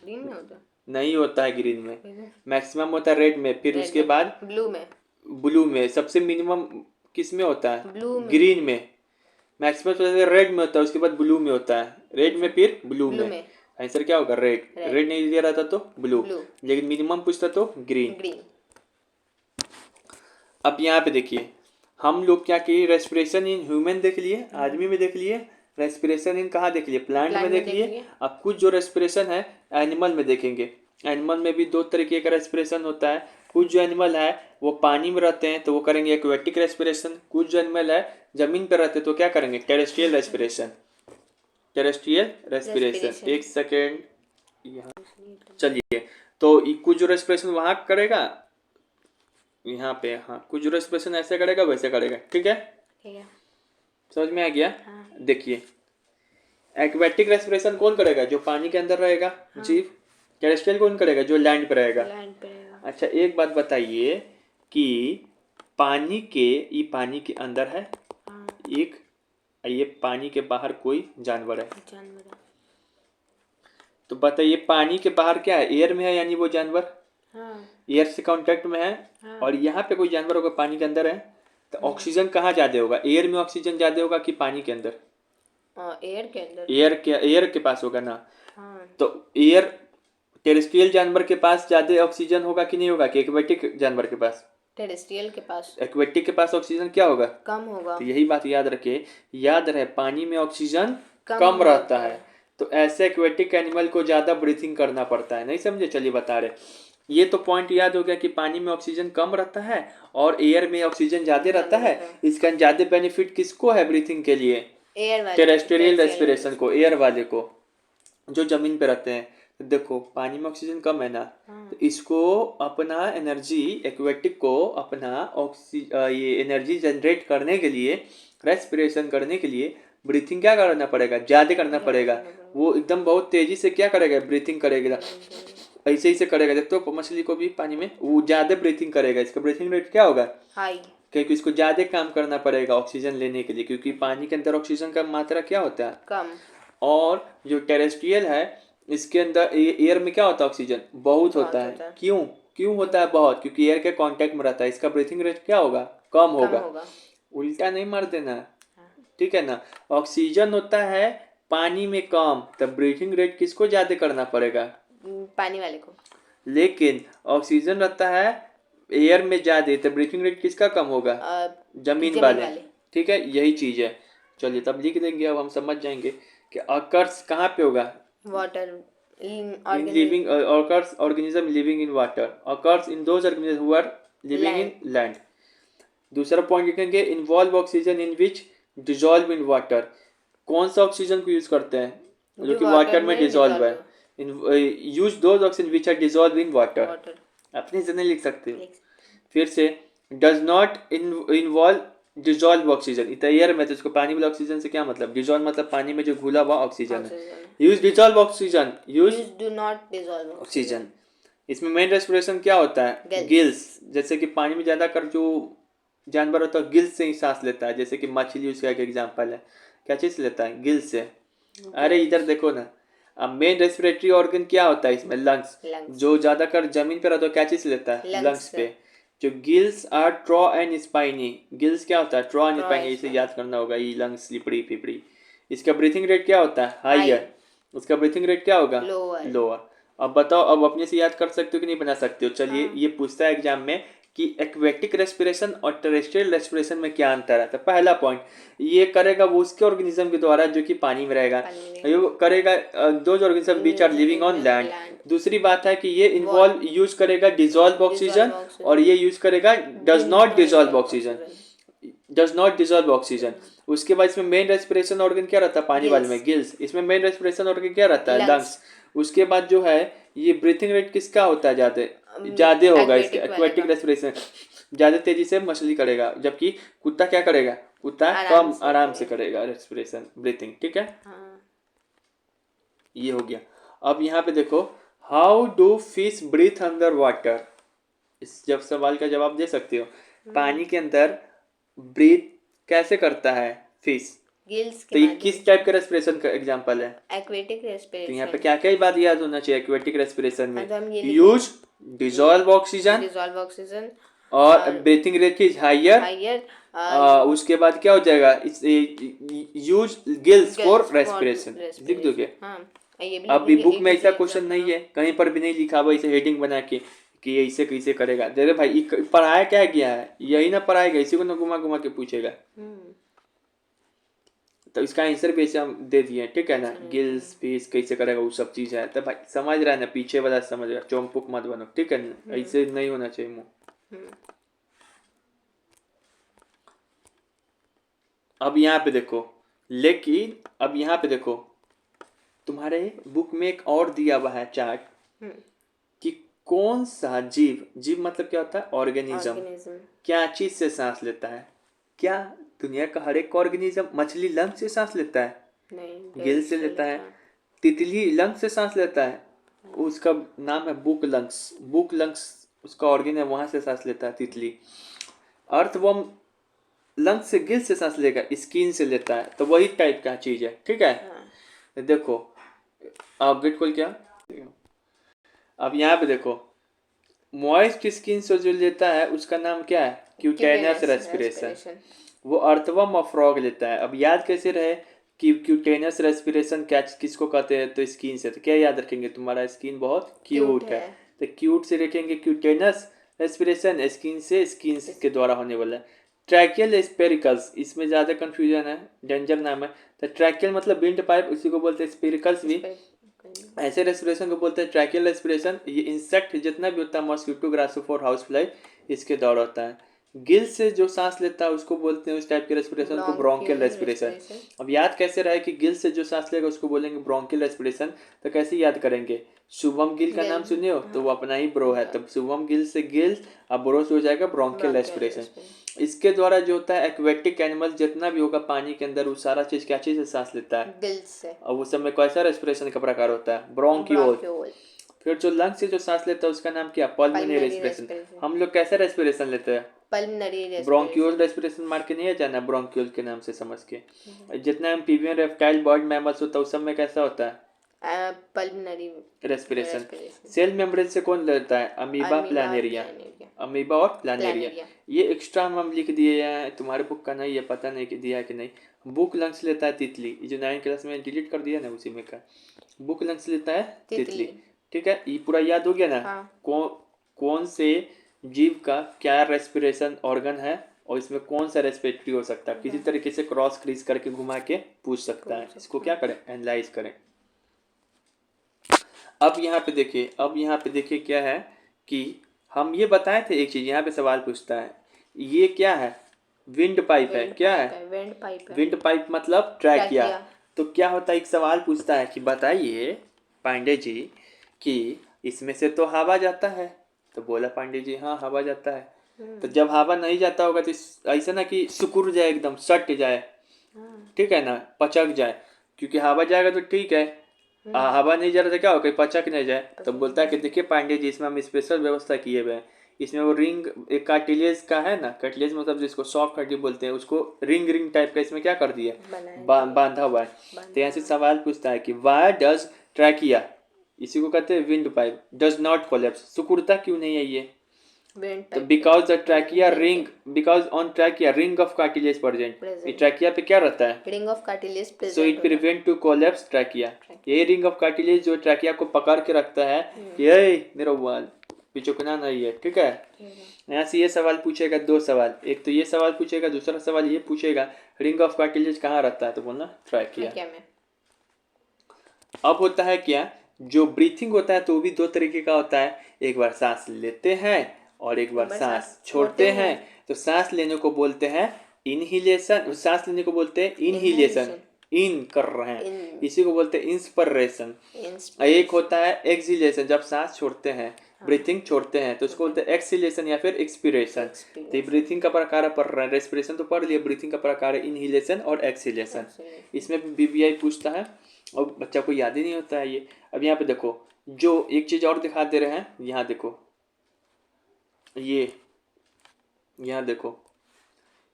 ग्रीन में होता है, नहीं होता है ग्रीन में, मैक्सिमम होता है रेड में, फिर उसके बाद ब्लू में सबसे मिनिमम किस में होता है, ग्रीन में, मैक्सिमम रेड में होता है, उसके बाद ब्लू में होता है, रेड में फिर ब्लू में। आंसर क्या होगा, रेड नहीं दिया रहता तो ब्लू, लेकिन मिनिमम पूछता तो ग्रीन। अब यहाँ पे देखिए, हम लोग क्या किए, रेस्पिरेशन इन ह्यूमन देख लिए, आदमी में देख लिए, रेस्पिरेशन इन कहाँ देख लिए, प्लांट में देख लिए। अब कुछ जो रेस्पिरेशन है एनिमल में देखेंगे, एनिमल में भी दो तरीके का रेस्पिरेशन होता है। कुछ जो एनिमल है वो पानी में रहते हैं तो वो करेंगे एक्वेटिक रेस्पिरेशन, कुछ जो एनिमल है जमीन पर रहते हैं तो क्या करेंगे, टेरेस्ट्रियल रेस्पिरेशन। एक सेकेंड यहाँ चलिए, तो कुछ जो रेस्पिरेशन वहाँ करेगा यहाँ पे, हाँ कुछ जो रेस्पिरेशन ऐसे करेगा वैसे करेगा, ठीक है समझ में आ गया। देखिए एक्वेटिक रेस्पिरेशन कौन करेगा, जो पानी के अंदर रहेगा जीव। टेरेस्ट्रियल कौन करेगा, जो लैंड पे रहेगा। अच्छा एक बात बताइए कि पानी के अंदर है एक, ये पानी के बाहर कोई जानवर है, तो बताइए पानी के बाहर क्या है, एयर में है, यानी वो जानवर एयर से कांटेक्ट में है। और यहाँ पे कोई जानवर होगा पानी के अंदर है, तो ऑक्सीजन कहाँ ज्यादा होगा, एयर में ऑक्सीजन ज्यादा होगा कि पानी के अंदर, एयर के अंदर, एयर के पास होगा ना। तो एयर टेरेस्ट्रियल जानवर के पास ज्यादा ऑक्सीजन होगा कि नहीं होगा, कि एक्वेटिक जानवर के पास, टेरेस्ट्रियल के पास, एक्वेटिक के पास ऑक्सीजन क्या होगा, कम होगा। तो यही बात याद रखे, याद रहे पानी में ऑक्सीजन कम रहता है, तो ऐसे एक्वेटिक एनिमल को ज्यादा ब्रीथिंग करना पड़ता है, नहीं समझे, चलिए बता रहे। ये तो पॉइंट याद हो गया कि पानी में ऑक्सीजन कम रहता है और एयर में ऑक्सीजन ज्यादा रहता है। इसका ज्यादा बेनिफिट किसको है ब्रीथिंग के लिए, टेरेस्ट्रियल रेस्पिरेशन को, एयर वाले को, जो जमीन पे रहते हैं। तो देखो पानी में ऑक्सीजन कम है ना, तो इसको अपना एनर्जी, एक्वेटिक को अपना ये एनर्जी जनरेट करने के लिए, रेस्पिरेशन करने के लिए ब्रीथिंग क्या करना पड़ेगा, ज्यादा करना पड़ेगा। वो एकदम बहुत तेजी से क्या करेगा, ब्रीथिंग करेगा, ऐसे ही से करेगा। देखो तो मछली को भी पानी में वो ज्यादा ब्रीथिंग करेगा, इसका ब्रीथिंग रेट क्या होगा, हाई, क्योंकि इसको ज्यादा काम करना पड़ेगा ऑक्सीजन लेने के लिए, क्योंकि पानी के अंदर ऑक्सीजन का मात्रा क्या होता है, कम। और जो टेरेस्ट्रियल है इसके अंदर एयर में क्या होता है, ऑक्सीजन बहुत होता है। क्यों होता है बहुत, क्योंकि एयर के कांटेक्ट में रहता है, इसका ब्रीथिंग रेट क्या होगा, कम कम होगा। होगा। उल्टा नहीं मार देना, हाँ, ठीक है ना। ऑक्सीजन होता है पानी में कम, तब ब्रीथिंग रेट किसको ज्यादा करना पड़ेगा? पानी वाले को। लेकिन ऑक्सीजन रहता है एयर में ज्यादा, तो ब्रीथिंग रेट किसका कम होगा? जमीन वाले, ठीक है, यही चीज है। चलिए तब लिख देंगे, अब हम समझ जाएंगे कि अकर्स कहाँ पे होगा? Water in living occurs organism living in water, occurs in those organisms who are living in land. दूसरा पॉइंट लिखेंगे involve oxygen in which dissolve in water. कौन सा ऑक्सीजन को यूज करते हैं जो कि वाटर में डिजॉल्व है? Use those oxygen which are dissolve in water. अपने से नहीं लिख सकते हो। फिर से does not involve dissolve oxygen, इतना एयर में, तो इसको पानी वाला ऑक्सीजन से क्या मतलब? डिजॉल्व मतलब पानी में जो घुला हुआ ऑक्सीजन है। Use dissolve oxygen, use do not dissolve oxygen. इसमें मेन रेस्पिरेशन क्या होता है? गिल्स। जैसे कि पानी में ज्यादा कर जो जानवर होता है गिल्स से ही सांस लेता है, जैसे कि मछली उसका एक एग्जाम्पल है। क्या चीज से लेता है? गिल्स से। अरे इधर देखो ना, अब मेन रेस्पिरेटरी ऑर्गन क्या होता है इसमें? लंग्स। जो ज्यादा कर जमीन पे रहता है क्या चीज से लेता है? लंग्स पे। जो गिल्स आर ट्रॉ एंड स्पाइनी, गिल्स क्या होता है? ट्रॉ एंड स्पाइनी, इसे याद करना होगा, ये लंग्स लिपड़ी पिपड़ी। इसका ब्रीथिंग रेट क्या होता है? हाइयर। उसका ब्रीथिंग रेट क्या होगा? लोअर। अब बताओ, अब अपने से याद कर सकते हो कि नहीं बना सकते हो? चलिए ये पूछता है एग्जाम में कि एक्वेटिक रेस्पिरेशन और टेरेस्ट्रियल रेस्पिरेशन में क्या अंतर है। तो पहला पॉइंट, ये करेगा वो उसके ऑर्गेनिज्म के द्वारा जो कि पानी में रहेगा, ये करेगा those organism which are living on land. दूसरी बात है कि ये इन्वॉल्व यूज करेगा डिजॉल्व ऑक्सीजन, और ये यूज करेगा does not dissolve oxygen, does not dissolve oxygen. उसके बाद इसमें मेन रेस्पिरेशन ऑर्गन क्या रहता है? पानी वाले में गिल्स। इसमें मेन रेस्पिरेशन ऑर्गन क्या रहता है? लंग्स। उसके बाद जो है ये ब्रीथिंग रेट किसका होता है? ज्यादा होगा इसके, एक्वेटिक रेस्पिरेशन ज्यादा तेजी से मछली करेगा, जबकि कुत्ता क्या करेगा? कुत्ता कम आराम से करेगा रेस्पिरेशन ब्रीथिंग, ठीक है। ये हो गया। अब यहाँ पे देखो, how do fish breathe under water. इस जब सवाल का जवाब दे सकते हो, पानी के अंदर ब्रीथ कैसे करता है फिश? गिल्स तो ये किस टाइप का रेस्पिरेशन का एग्जांपल है? Aquatic respiration. तो यहाँ पे क्या क्या बात याद होना चाहिए एक्वेटिक रेस्पिरेशन में? यूज डिजॉल्व ऑक्सीजन और ब्रीथिंग रेट इज हाइयर। उसके बाद क्या हो जाएगा? यूज गिल्स फॉर रेस्पिरेशन, लिख दोगे। अभी बुक में ऐसा क्वेश्चन नहीं है, कहीं पर भी नहीं लिखा हुआ ऐसे हेडिंग बना के कि ऐसे कैसे करेगा। दे भाई पढ़ाया क्या गया है, यही ना पढ़ाएगा, इसी को ना घुमा घुमा के पूछेगा। तो इसका आंसर भी ऐसे हम दे दिए, ठीक है ना। गिल्स फिश कैसे करेगा वो सब चीज है। तो भाई समझ रहा है ना, पीछे वाला समझ रहा है, चौंपुक मत बनो, ठीक है ना, ऐसे नहीं होना चाहिए मुंह। अब यहाँ पे देखो, लेकिन अब यहाँ पे देखो, तुम्हारे बुक में एक और दिया हुआ है चार्ट कि कौन सा जीव, जीव मतलब क्या होता है? ऑर्गेनिज्म, क्या चीज से सांस लेता है? क्या दुनिया का हर एक ऑर्गेनिज्म? मछली लंग से सांस लेता है? नहीं, गिल से लेता है। तितली लंग से सांस लेता है, उसका नाम है बुक लंग्स। बुक लंग्स उसका ऑर्गेन है, वहां से सांस लेता है तितली। अर्थवर्म लंग्स से, गिल से सांस लेगा, स्किन से लेता है। तो वही टाइप का चीज है, ठीक है। देखो आप गेट खोल क्या, अब यहाँ पे देखो, मॉइस्ट स्किन से जो लेता है उसका नाम क्या है? क्यूटेनस रेस्पिरेशन। वो अर्थवर्म और फ्रॉग लेता है। अब याद कैसे रहे कि क्यूटेनस रेस्पिरेशन क्या किसको कहते हैं? तो स्किन से। तो क्या याद रखेंगे? तुम्हारा स्किन बहुत क्यूट है, तो क्यूट से रखेंगे क्यूटेनस रेस्पिरेशन, स्किन से, स्किन के द्वारा होने वाला है। ट्रैकियल स्पेरिकल्स, इसमें ज्यादा कंफ्यूजन है, डेंजर नाम है। तो ट्रैकियल मतलब विंड पाइप, उसी को बोलते हैं स्पेरिकल्स भी। ऐसे रेस्पिरेशन को बोलते हैं ट्रैकियल रेस्पिरेशन। ये इंसेक्ट जितना भी होता है, मॉस्किटो, ग्रासोफोर, हाउस फ्लाई, इसके द्वारा होता है। गिल से जो सांस लेता है उसको बोलते हैं, उस टाइप के रेस्पिरेशन को ब्रोंकियल रेस्पिरेशन। अब याद कैसे रहे कि गिल से जो सांस लेगा उसको बोलेंगे ब्रोंकियल रेस्पिरेशन। तो कैसे याद करेंगे? शुभम गिल का नाम सुने हो तो वो अपना ही ब्रो है, तब शुभम गिल से गिल, अब ब्रो से हो जाएगा ब्रोंकियल रेस्पिरेशन। इसके द्वारा जो होता है एक्वेटिक एनिमल जितना भी होगा पानी के अंदर, वो सारा चीज क्या चीज से सांस लेता है? गिल्स से। और उस समय कैसा रेस्पिरेशन का प्रकार होता है? ब्रोंकियोल। फिर जो लंग से जो सांस लेता है उसका नाम क्या? Pulmonary respiration. हम लोग कैसे रेस्पिरेशन लेते हैं? Pulmonary respiration. ब्रोंकियोल रेस्पिरेशन मार के नहीं है जाना, ब्रोंकियोल के नाम से समझ के। जितना एम्फीबियन, रेप्टाइल, बर्ड, मैमल्स होता है उस सब में कैसा होता है? Pulmonary respiration. सेल मेम्ब्रेन से कौन लेता है? Amoeba, Planaria. अमीबा और प्लानेरिया। प्लानेरिया। ये एक्स्ट्रा हम लिख दिए हैं, तुम्हारे बुक का नहीं है, पता नहीं कि दिया है कि नहीं। बुक लंग्स लेता है तितली, ये जो 9 क्लास में डिलीट कर दिया ना उसी में का। बुक लंग्स लेता है तितली। ठीक है, ये पूरा याद हो गया ना। हाँ। कौन से जीव का क्या रेस्पिरेशन ऑर्गन है और इसमें कौन सा रेस्पिरेटरी हो सकता है, किसी तरीके से क्रॉस क्रीज करके घुमा के पूछ सकता है। इसको क्या करें, एनालाइज करें। अब यहाँ पे देखिए क्या है कि हम ये बताए थे एक चीज, यहाँ पे सवाल पूछता है ये क्या है, विंड पाइप है। क्या है, विंड पाइप है। विंड पाइप मतलब ट्रैकिया। तो क्या होता है, एक सवाल पूछता है कि बताइए पांडे जी कि इसमें से तो हवा जाता है। तो बोला पांडे जी हाँ हवा जाता है। तो जब हवा नहीं जाता होगा तो ऐसा ना कि सिकुड़ जाए, एकदम सट जाए, ठीक है ना, पचक जाए। क्योंकि हवा जाएगा तो ठीक है, हवा नहीं जा रहा तो क्या होगा, पचक नहीं जाए। तो बोलता है कि देखिए पांडे जी इसमें हम स्पेशल व्यवस्था किए हुए हैं। इसमें वो रिंग एक कार्टिलेज का है ना, कार्टिलेज मतलब जिसको सॉफ्ट हड्डी बोलते हैं, उसको रिंग रिंग टाइप का इसमें क्या कर दिया, बांधा हुआ है। तो यहाँ से सवाल पूछता है कि वाई डज ट्रैकिया, इसी को कहते हैं wind pipe, does not collapse, सिकुड़ता क्यों नहीं है ये। तो because the trachea ring, because on trachea ring of cartilage present. ये ट्रैकिया पे क्या रहता है, ring of cartilage present. So it prevent to collapse trachea. ये रिंग ऑफ कार्टिलेज जो ट्रैकिया को पकड़ के रखता है कि ये मेरा वाल पिचुकना नहीं है। ठीक है, यहाँ से ये सवाल पूछेगा, दो सवाल, एक तो ये सवाल पूछेगा, दूसरा सवाल ये पूछेगा रिंग ऑफ कार्टिलेज कहाँ रहता है, तो बोलना ट्रैकिया में। अब होता है क्या, जो ब्रीथिंग होता है तो वो भी दो तरीके का होता है, एक बार सांस लेते हैं और एक बार सांस छोड़ते हैं। तो सांस लेने को बोलते हैं इनहिलेशन, सांस लेने को बोलते हैं इनहिलेशन, इन कर रहे हैं, इसी को बोलते हैं इंस्पिरेशन। एक होता है एक्सहिलेशन, जब सांस छोड़ते हैं, ब्रीथिंग छोड़ते हैं, तो उसको बोलते हैं एक्सहिलेशन या फिर एक्सपिरेशन। तो ब्रीथिंग का प्रकार पढ़ रहे हैं, रेस्पिरेशन तो पढ़ लिया, ब्रीथिंग का प्रकार है इनहिलेशन और एक्सहिलेशन। इसमें भी बीबीआई पूछता है और बच्चा को याद ही नहीं होता है ये। अब यहाँ पे देखो, जो एक चीज और दिखा दे रहे हैं, यहाँ देखो, ये यहाँ देखो,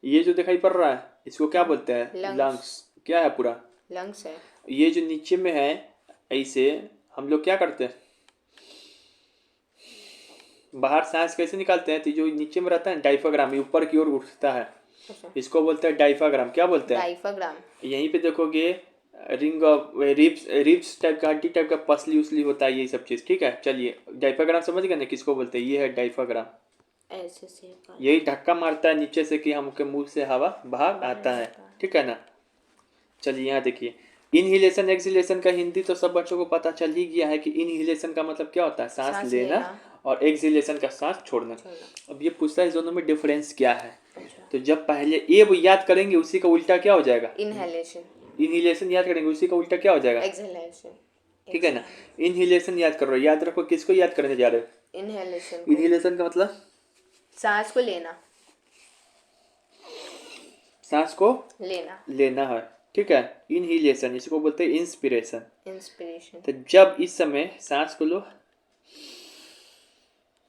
ये जो दिखाई पड़ रहा है इसको क्या बोलते हैं, लंग्स। क्या है, पूरा लंग्स है। ये जो नीचे में है, ऐसे हम लोग क्या करते हैं, बाहर सांस कैसे निकालते हैं, तो जो नीचे में रहता है डायफ्राम, ऊपर की ओर उठता है, इसको बोलते हैं डायफ्राम। क्या बोलते हैं, डायफ्राम। यहीं पे देखोगे रिंग ऑफ रिब्स टाइप का, हड्डी टाइप का पसली उसली होता है, ये सब चीज। ठीक है, चलिए डायफ्राम समझ गए ना किसको बोलते हैं, ये है डायफ्राम। ऐसे से यही धक्का मारता है नीचे से कि हमके मुंह से हवा बाहर आता है। ठीक है ना, चलिए यहाँ देखिए, इनहिलेशन एक्सहिलेशन का हिंदी तो सब बच्चों को पता चल ही गया है कि इनहिलेशन का मतलब क्या होता है, सांस लेना, और एक्सहिलेशन का सांस छोड़ना। अब ये पूछता है दोनों में डिफरेंस क्या है। तो जब पहले ये वो याद करेंगे उसी का उल्टा क्या हो जाएगा, इनहेलेशन। इनहिलेशन याद करेंगे उसी का उल्टा क्या हो जाएगा, एक्सहेलेशन। ठीक है ना, इनहिलेशन याद कर रहे हो, याद रखो किसको याद करने जा रहे हो, इनहेलेशन। इनहिलेशन का मतलब सांस को लेना, सांस को लेना है। ठीक है, इनहिलेशन इसको बोलते हैं इंस्पिरेशन। तो जब इस समय सांस को लो,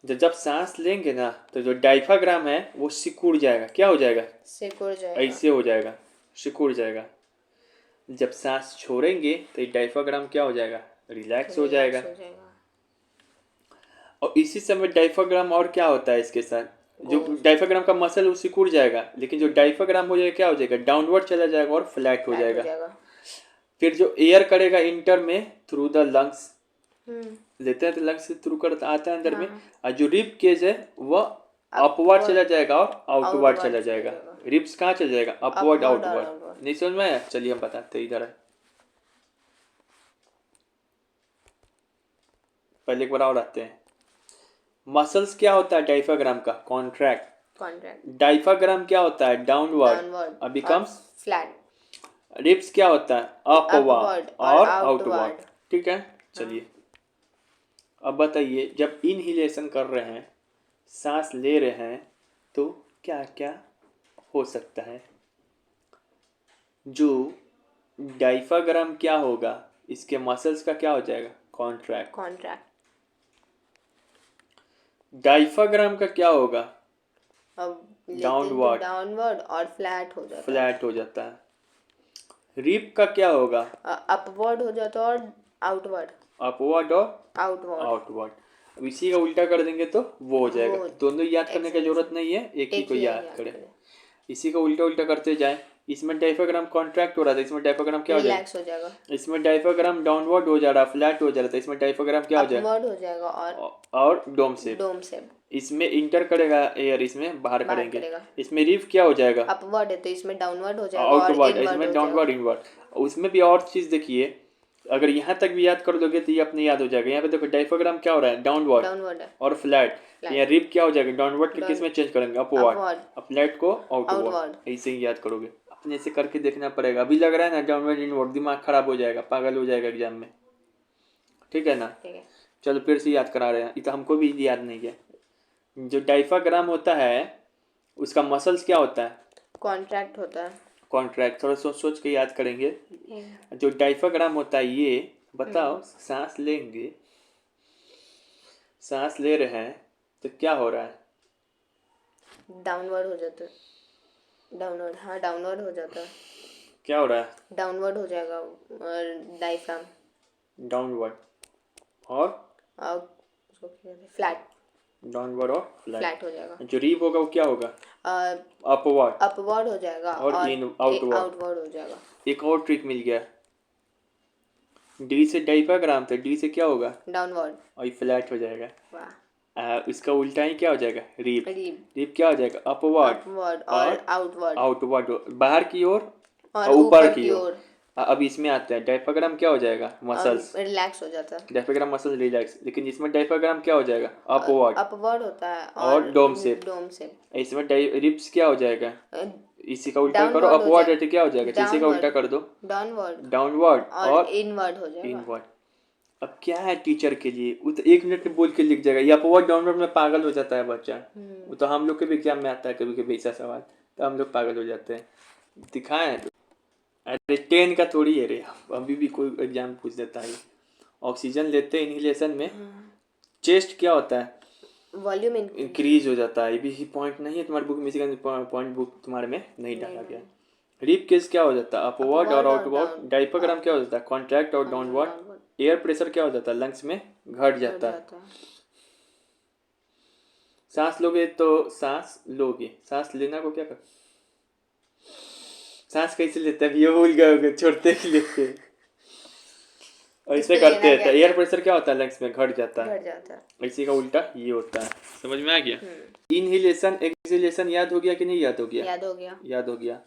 जब सांस लेंगे ना तो जो डायफ्राम है वो सिकुड़ जाएगा। क्या हो जाएगा, सिकुड़ जाएगा, ऐसे हो जाएगा, सिकुड़ जाएगा। जब सांस छोड़ेंगे तो डायफ्राम क्या हो जाएगा, रिलैक्स हो जाएगा। और इसी समय डायफ्राम और क्या होता है इसके साथ, जो डायफ्राम का मसल वो सिकुड़ जाएगा, लेकिन जो डायफ्राम हो जाएगा क्या हो जाएगा, डाउनवर्ड चला जाएगा और फ्लैट हो जाएगा। फिर जो एयर करेगा इंटर में थ्रू द लंग्स, लेते हैं तो लंग्स से थ्रू कर आता है अंदर में, और जो रिब केज है वह अपवर्ड चला जाएगा और आउटवर्ड चला जाएगा। रिब्स कहाँ चला जाएगा, अपवर्ड आउटवर्ड। नहीं समझ में आया, चलिए हम बताते हैं, इधर है, पहले एक बार और आते हैं। मसल्स क्या होता है डायफ्राम का, कॉन्ट्रैक्ट। डायफ्राम क्या होता है, डाउनवर्ड और बिकम्स फ्लैट। रिब्स क्या होता है, अपवर्ड और आउटवर्ड। ठीक है, चलिए अब बताइए, जब इनहिलेशन कर रहे हैं, सांस ले रहे हैं, तो क्या क्या हो सकता है। जो डायफ्राम क्या होगा, इसके मसल्स का क्या हो जाएगा, कॉन्ट्रैक्ट। डायफ्राम का क्या होगा, डाउनवर्ड और फ्लैट हो जाता है। रिब का क्या होगा, अपवर्ड हो जाता है और आउटवर्ड, अपवर्ड और आउटवर्ड। अब इसी का उल्टा कर देंगे तो वो हो जाएगा। वो दोनों याद करने की जरूरत नहीं है, एक ही एक को ही याद याद करें। करें। इसी का उल्टा उल्टा करते जाए। इसमें डायफ्राम कॉन्ट्रैक्ट हो रहा था, इसमें डायफ्राम क्या हो जाएगा? रिलैक्स हो जाएगा। इसमें डायफ्राम डाउनवर्ड हो जा रहा, फ्लैट हो जा रहा था, इसमें डायफ्राम क्या हो जाएगा? अपवर्ड हो जाएगा और डोम शेप। डोम से इसमें इंटर करेगा एयर, इसमें बाहर बाहर करेंगे। करेगा। इसमें रिफ क्या हो जाएगा? अपवर्ड है तो इसमें डाउनवर्ड हो जाएगा और आउटवर्ड, इनवर्ड इसमें हो डाउनवर्ड जाएगा। इनवर्ड। उसमें भी और चीज देखिए, अगर यहाँ तक भी याद कर दोगे तो ये अपने याद हो जाएगा। यहाँ पे देखो डायफ्राम क्या हो रहा है? डाउनवर्ड डाउनवर्ड है। और फ्लैट। फ्लैट। यहाँ रिप क्या हो जाएगा? डाउनवर्ड के किस में चेंज करेंगे? अपवर्ड। अपवर्ड। अब फ्लैट को आउटवर्ड। आउटवर्ड। ऐसे ही याद करोगे, अपने से करके देखना पड़ेगा। अभी लग रहा है ना डाउनवर्ड इनवर्ड, दिमाग खराब हो जाएगा, पागल हो जाएगा एग्जाम में। ठीक है ना? ठीक है। चलो फिर से याद करा रहे हैं, ये तो हमको भी याद नहीं है। जो डायफ्राम होता है उसका मसल्स क्या होता है? कॉन्ट्रैक्ट होता है। कॉन्ट्रैक्ट। थोड़ा सोच सोच के याद करेंगे। जो डायफ्राम होता है ये बताओ, सांस लेंगे, सांस ले रहे हैं तो क्या हो रहा है? डाउनवर्ड हो जाता है। डाउनवर्ड, हाँ डाउनवर्ड हो जाता है। क्या हो रहा है? डाउनवर्ड हो जाएगा डायफ्राम। डाउनवर्ड और और उसको क्या कहते हैं? फ्लैट। डाउनवर्ड और फ्लैट। फ्लैट हो जाएगा। जो रीप होगा वो क्या होगा? अपवर्ड अपवर्ड हो जाएगा और और आउटवर्ड। आउटवर्ड हो जाएगा। एक और ट्रिक मिल गया। डी से डायफ्राम था, डी से क्या होगा? डाउनवर्ड। और ये फ्लैट हो जाएगा। वाह। इसका उल्टा ही क्या हो जाएगा? रीप। रीप। रीप क्या हो जाएगा? अपवर्ड अपवर्ड और आउटवर्ड। आउटवर्ड, बाहर की ओर और ऊपर की ओर। अब इसमें आता है डायफ्राम क्या हो जाएगा? मसल्स। रिलैक्स हो जाता है। Diaphragm muscle relax. लेकिन इसमें डायफ्राम क्या हो जाएगा? अपवर्ड अपवर्ड होता है और डोम शेप। डोम से इसमें रिप्स क्या हो जाएगा? इसी का उल्टा करो, डाउनवर्ड हो अपवर्ड जाएगा। रहते क्या हो जाएगा? इसी का उल्टा कर दो, डाउनवर्ड डाउनवर्ड और इनवर्ड हो जाएगा। इनवर्ड। अब क्या है टीचर के लिए, वो तो 1 मिनट में बोल के लिख जाएगा। या अपवर्ड डाउनवर्ड में पागल हो जाता है बच्चा। वो तो हम लोग के भी एग्जाम में आता है कभी कभी ऐसा सवाल, तो हम लोग पागल हो जाते हैं। दिखाएं तो अरे 10 का थोड़ी है रे, अभी भी कोई एग्जाम पूछ देता है। ऑक्सीजन लेते हैं इनहेलेशन में, चेस्ट क्या होता है? वॉल्यूम इंक्रीज हो जाता है। ये भी पॉइंट नहीं है तुम्हारे बुक में, पॉइंट बुक तुम्हारे में नहीं डाला गया। रिप केस क्या हो जाता है? अपवर्ड और आउटवर्ड। डायफ्राम क्या हो जाता है? कॉन्ट्रैक्ट और डाउनवर्ड। एयर प्रेशर क्या हो जाता है? लंग्स में घट जाता है। सांस लोगे तो सांस लेना को क्या कर, सांस कैसे लेते हैं? ये भूल गए होगे, छोड़ते ही लेते हैं। और ऐसे करते हैं तो एयर प्रेशर क्या होता है? लंग्स में घट जाता है। इसी का उल्टा ये होता है। समझ में आ गया? इनहेलेशन एक्सहेलेशन याद हो गया कि नहीं याद हो गया? याद हो गया। याद हो गया।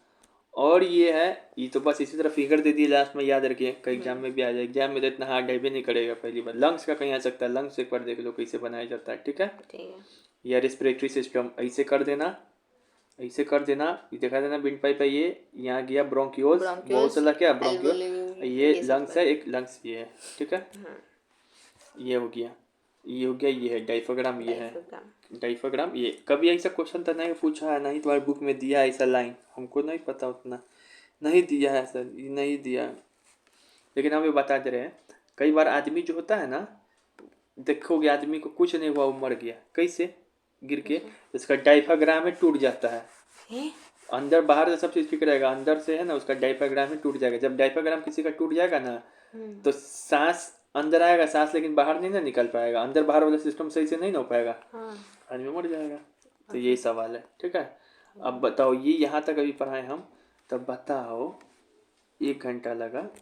और ये है, ये तो बस इसी तरह फिगर दे दिए लास्ट में, याद रखिए कई एग्जाम में भी आ जाए। एग्जाम में तो इतना हार्ड डाइव नहीं करेगा पहली बार। लंग्स का कहीं आ सकता है, लंग्स एक बार देख लो कैसे बनाया जाता है। ठीक है? या रेस्पिरेटरी सिस्टम ऐसे कर देना, ऐसे कर देना, ये दिखा देना बिन पाइप है, ये यहाँ गया ब्रोंक्यूल्स, बहुत सारा क्या ब्रोंक्यूल, ये लंग्स है, एक लंग्स ये है। ठीक है? ये हो गया, ये हो गया, ये है डायफ्राम, ये है डायफ्राम। ये कभी ऐसा क्वेश्चन तो नहीं पूछा है, नहीं तुम्हारे बुक में दिया है ऐसा लाइन, हमको नहीं पता उतना, नहीं दिया है सर, ये नहीं दिया, लेकिन हम ये बता दे रहे हैं। कई बार आदमी जो होता है ना, देखोगे आदमी को कुछ नहीं हुआ, वो मर गया, कैसे गिर के, उसका डायफ्राम में टूट जाता है। अंदर बाहर से सब चीज ठीक रहेगा, अंदर से है ना उसका डायफ्राम में टूट जाएगा। जब डायफ्राम किसी का टूट जाएगा ना, तो सांस अंदर आएगा सांस, लेकिन बाहर नहीं ना निकल पाएगा, अंदर बाहर वाला सिस्टम सही से नहीं ना हो पाएगा, आदमी मर जाएगा। तो यही सवाल है। ठीक है? अब बताओ, ये यहाँ तक अभी पढ़ाए हम, तब बताओ 1 घंटा लगा